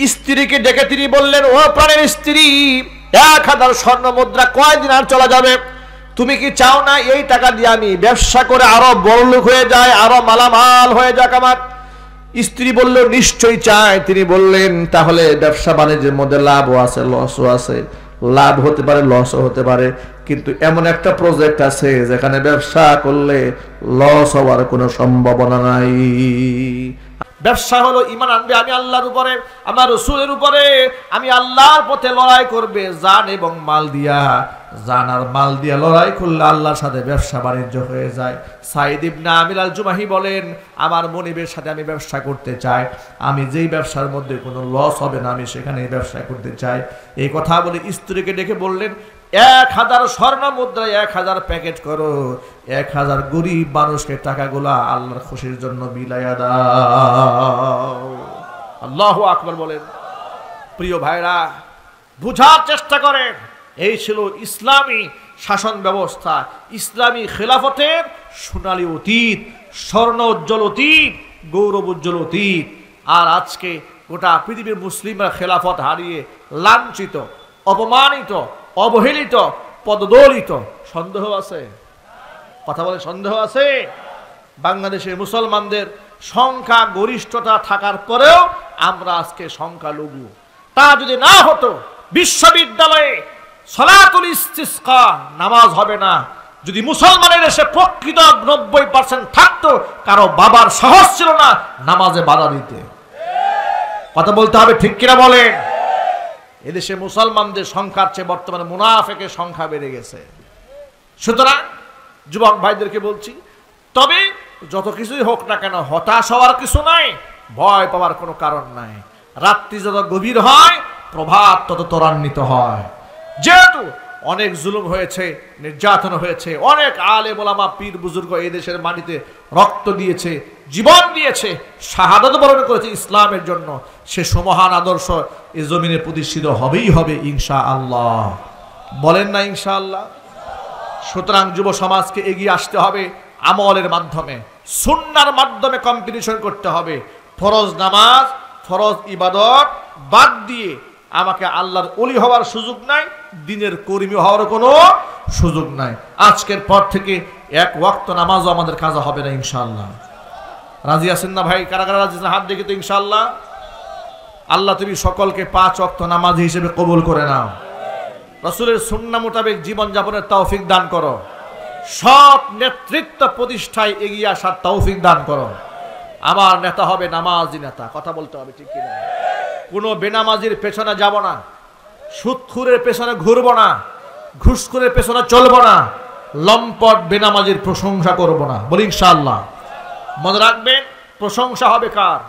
স্ত্রীকে ডেকে তিনি বললেন, ও প্রাণের স্ত্রী, 1000 স্বর্ণ মুদ্রা কয়দিন আর চলা যাবে? তুমি কি চাও না এই টাকা দিয়ে আমি ব্যবসা করে আরো বড়লোক হয়ে যায়, আরো মালামাল হয়ে যাক আমার? স্ত্রী বলল, নিশ্চয়ই চাই। তিনি বললেন, তাহলে ব্যবসা বাণিজ্যের মধ্যে লাভও আছে, লসও আছে, লাভ হতে পারে, লসও হতে পারে, কিন্তু এমন একটা প্রজেক্ট আছে যেখানে ব্যবসা করলে লস হওয়ার কোনো সম্ভাবনা নাই। ব্যবসা হলো ঈমান আনবে আমি আল্লাহর উপরে, আমার রাসূলের উপরে, আমি আল্লাহর পথে লড়াই করবে জান এবং মাল দিয়া। জান আর মাল দিয়া লড়াই করলে আল্লাহর সাথে ব্যবসা বাণিজ্য হয়ে যায়। সাঈদ ইবনে আমির আল-জুমাহি বলেন, আমার মনিবের সাথে আমি ব্যবসা করতে চাই, আমি যেই ব্যবসার মধ্যে কোনো লস হবে না আমি সেখানেই ব্যবসা করতে চাই। এই কথা বলে স্ত্রীকে ডেকে বললেন, 1000 স্বর্ণ মুদ্রা 1000 প্যাকেট করো, 1000 গরিব মানুষকে টাকাগুলা আল্লাহর খুশির জন্য বিলাইয়া দাও। আল্লাহু আকবার বলেন। প্রিয় ভাইরা, বুঝার চেষ্টা করেন, এই ছিল ইসলামী শাসন ব্যবস্থা, ইসলামী খেলাফতের সোনালী অতীত, স্বর্ণ উজ্জ্বল অতীত, গৌরব উজ্জ্বল অতীত। আর আজকে গোটা পৃথিবীর মুসলিমরা খেলাফত হারিয়ে লাঞ্ছিত, অপমানিত, অবহেলিত, পদদলিত। সন্দেহ আছে? কথা বলে, সন্দেহ আছে? বাংলাদেশের মুসলমানদের সংখ্যা গরিষ্ঠতা থাকার পরেও আমরা আজকে সংখ্যালঘু। তা যদি না হতো, বিশ্ববিদ্যালয়ে সলাতুল ইস্তিসকা নামাজ হবে না। যদি মুসলমানের এসে প্রকৃত 90% থাকতো, কারো বাবার সাহস ছিল না নামাজে বাধা দিতে। কথা বলতে হবে, ঠিক কিনা বলেন? এদেশে মুসলমানদের সংখ্যার চেয়ে বর্তমানে মুনাফিকের সংখ্যা বেড়ে গেছে। সুতরাং যুবক ভাইদেরকে বলছি, তবে যত কিছুই হোক না কেন হতাশ হওয়ার কিছু নাই, ভয় পাওয়ার কোনো কারণ নাই। রাত্রি যত গভীর হয় প্রভাত তত ত্বরান্বিত হয়। যেহেতু অনেক জুলুম হয়েছে, নির্যাতন হয়েছে, অনেক আলেম ওলামা পীর বুজুর্গ এই দেশের মাটিতে রক্ত দিয়েছে, জীবন দিয়েছে, শাহাদাত বরণ করেছে ইসলামের জন্য, সে সমহান আদর্শ এই জমিনে প্রতিষ্ঠিত হবেই হবে ইনশাআল্লাহ। বলেন না ইনশাআল্লাহ? সুতরাং যুব সমাজকে এগিয়ে আসতে হবে আমলের মাধ্যমে, সুন্নাহর মাধ্যমে কম্পিটিশন করতে হবে। ফরজ নামাজ, ফরজ ইবাদত বাদ দিয়ে আমাকে আল্লাহর ওলি হওয়ার সুযোগ নাই, দিনের কর্মী হওয়ার কোনো সুযোগ নাই। আজকের পর থেকে এক ওয়াক্ত নামাজও আমাদের কাজা হবে না ইনশাআল্লাহ। রাজি আছেন না ভাই? কারা কারা রাজি আছেন? হাত দেখি তো ইনশাআল্লাহ। আল্লাহ তুমি সকলকে 5 ওয়াক্ত নামাজি হিসেবে কবুল করে নাও। রাসূলের সুন্নাহ মোতাবেক জীবন যাপনের তৌফিক দান করো। সৎ নেতৃত্ব প্রতিষ্ঠায় এগিয়ে আসার তৌফিক দান করো। আমার নেতা হবে নামাজি নেতা, কথা বলতে হবে ঠিক কিনা? কোনো বেনামাজির পেছনে যাব না, সুদখোরের পেছনে ঘুরব না, ঘুষখোরের পেছনে চলব না, লম্পট বেনামাজির প্রশংসা করব না। বলি ইনশাআল্লাহ। মনে রাখবেন, প্রশংসা হবে কার?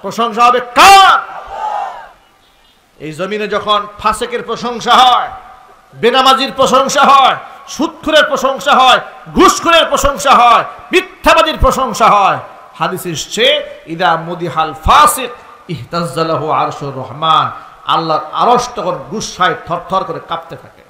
প্রশংসা হবে কার? এই জমিনে যখন ফাসেকের প্রশংসা হয়, বেনামাজির প্রশংসা হয়, সুদখোরের প্রশংসা হয়, ঘুষখোরের প্রশংসা হয়, মিথ্যাবাদীর প্রশংসা হয়, হাদিসে এসেছে ইদা মুদিহাল ফাসিক ইহতাজ্জালাহু আরশুর রহমান, আল্লাহর আরশ তখন গুসায় থরথর করে কাঁপতে থাকে।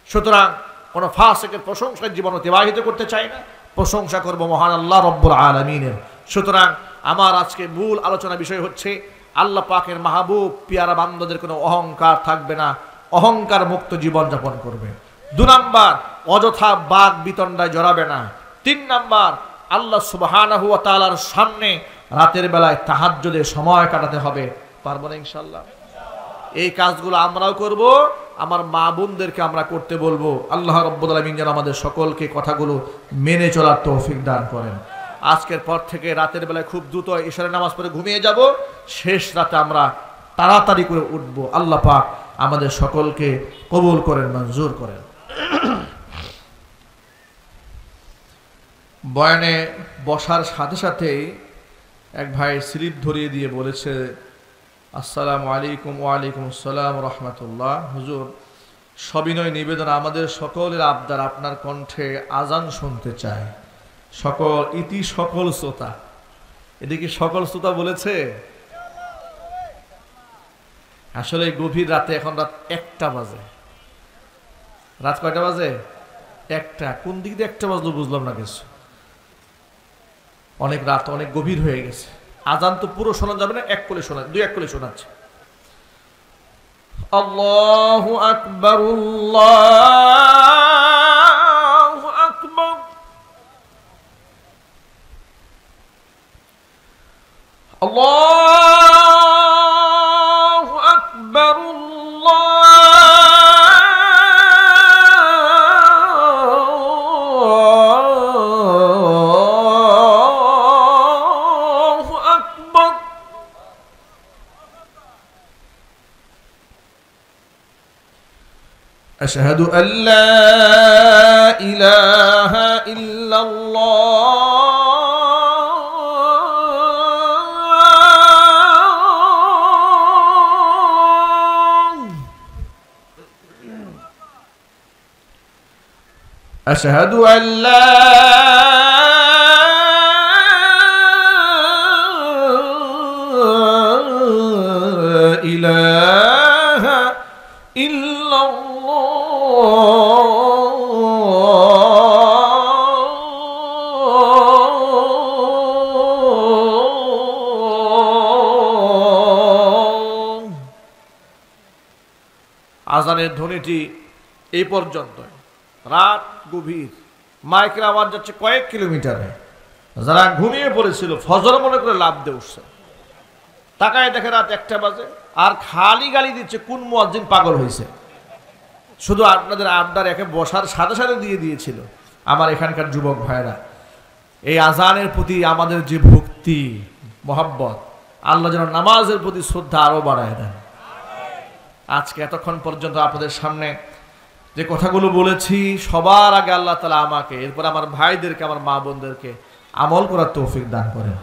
সুতরাং কোন ফাসিকের প্রশংসায় জীবন অতিবাহিত করতে চাই না, প্রশংসা করব মহান আল্লাহ রব্বুল আলামিনের। সুতরাং আমার আজকে মূল আলোচনা বিষয় হচ্ছে আল্লাহ পাকের মাহবুব পিয়ারা বান্দাদের কোনো অহংকার থাকবে না, অহংকার মুক্ত জীবন যাপন করবে। 2 নাম্বার, অযথা বাগ বিতণ্ডায় জড়াবে না। 3 নাম্বার, আল্লাহ সুবহানাহু ওয়া তাআলার সামনে রাতের বেলায় তাহাজ্জুদে সময় কাটাতে হবে। পারবো না ইনশাআল্লাহ? এই কাজগুলো আমরাও করব, আমার মা বোনদেরকে আমরা করতে বলবো। আল্লাহ রাব্বুল আলামিন যেন আমাদের সকলকে কথাগুলো মেনে চলার তৌফিক দান করেন। আজকের পর থেকে রাতের বেলায় খুব দ্রুত ইশারের নামাজ পড়ে ঘুমিয়ে যাব, শেষ রাতে আমরা তাড়াতাড়ি করে উঠবো। আল্লাহ পাক আমাদের সকলকে কবুল করেন, মঞ্জুর করেন। বয়ানে বসার সাথে সাথেই এক ভাই স্লিপ ধরিয়ে দিয়ে বলেছে, আসসালামু আলাইকুম। ওয়ালাইকুম আসসালাম রহমতুল্লাহ। হুজুর, সবিনয় নিবেদন, আমাদের সকলের আবদার আপনার কণ্ঠে আজান শুনতে চায়। সকল শ্রোতা, এদিকে সকল শ্রোতা বলেছে। আসলে গভীর রাতে, এখন রাত 1টা বাজে। রাত কয়টা বাজে? 1টা। কোন দিক দিয়ে 1টা বাজলো বুঝলাম না কিছু। অনেক রাত, অনেক গভীর হয়ে গেছে। আজান তো পুরো শোনা যাবে না, 1 কোলে শোনা, 2 1 কোলে শোনাচ্ছে। আল্লাহু আকবার, আল্লাহু আকবার, আল্লাহু আকবার, আল্লাহু আকবার। আশহাদু আল্লা ইলাহা ইল্লাল্লাহ, أشهد أن لا إله إلا الله। আজানের ধ্বনিটি এই পর্যন্ত। রাত গভীর, মাইকের আওয়াজ যাচ্ছে কয়েক কিলোমিটারে। যারা ঘুমিয়ে পড়েছিল ফজর মনে করে লাফ দিয়ে উঠছে, তাকায় দেখে রাত 1টা বাজে, আর খালি গালি দিচ্ছে কোন মুয়াজ্জিন পাগল হয়েছে। শুধু আপনাদের আবদার একে বসার সাথে সাথে দিয়ে দিয়েছিল আমার এখানকার যুবক ভাইরা। এই আজানের প্রতি আমাদের যে ভক্তি মহব্বত, আল্লাহ যেন নামাজের প্রতি শ্রদ্ধা আরো বাড়ায় দেন। আজকে এতক্ষণ পর্যন্ত আপনাদের সামনে যে কথাগুলো বলেছি, সবার আগে আল্লাহ তাআলা আমাকে, এরপর আমার ভাইদেরকে, আমার মা বোনদেরকে আমল করার তৌফিক দান করেন।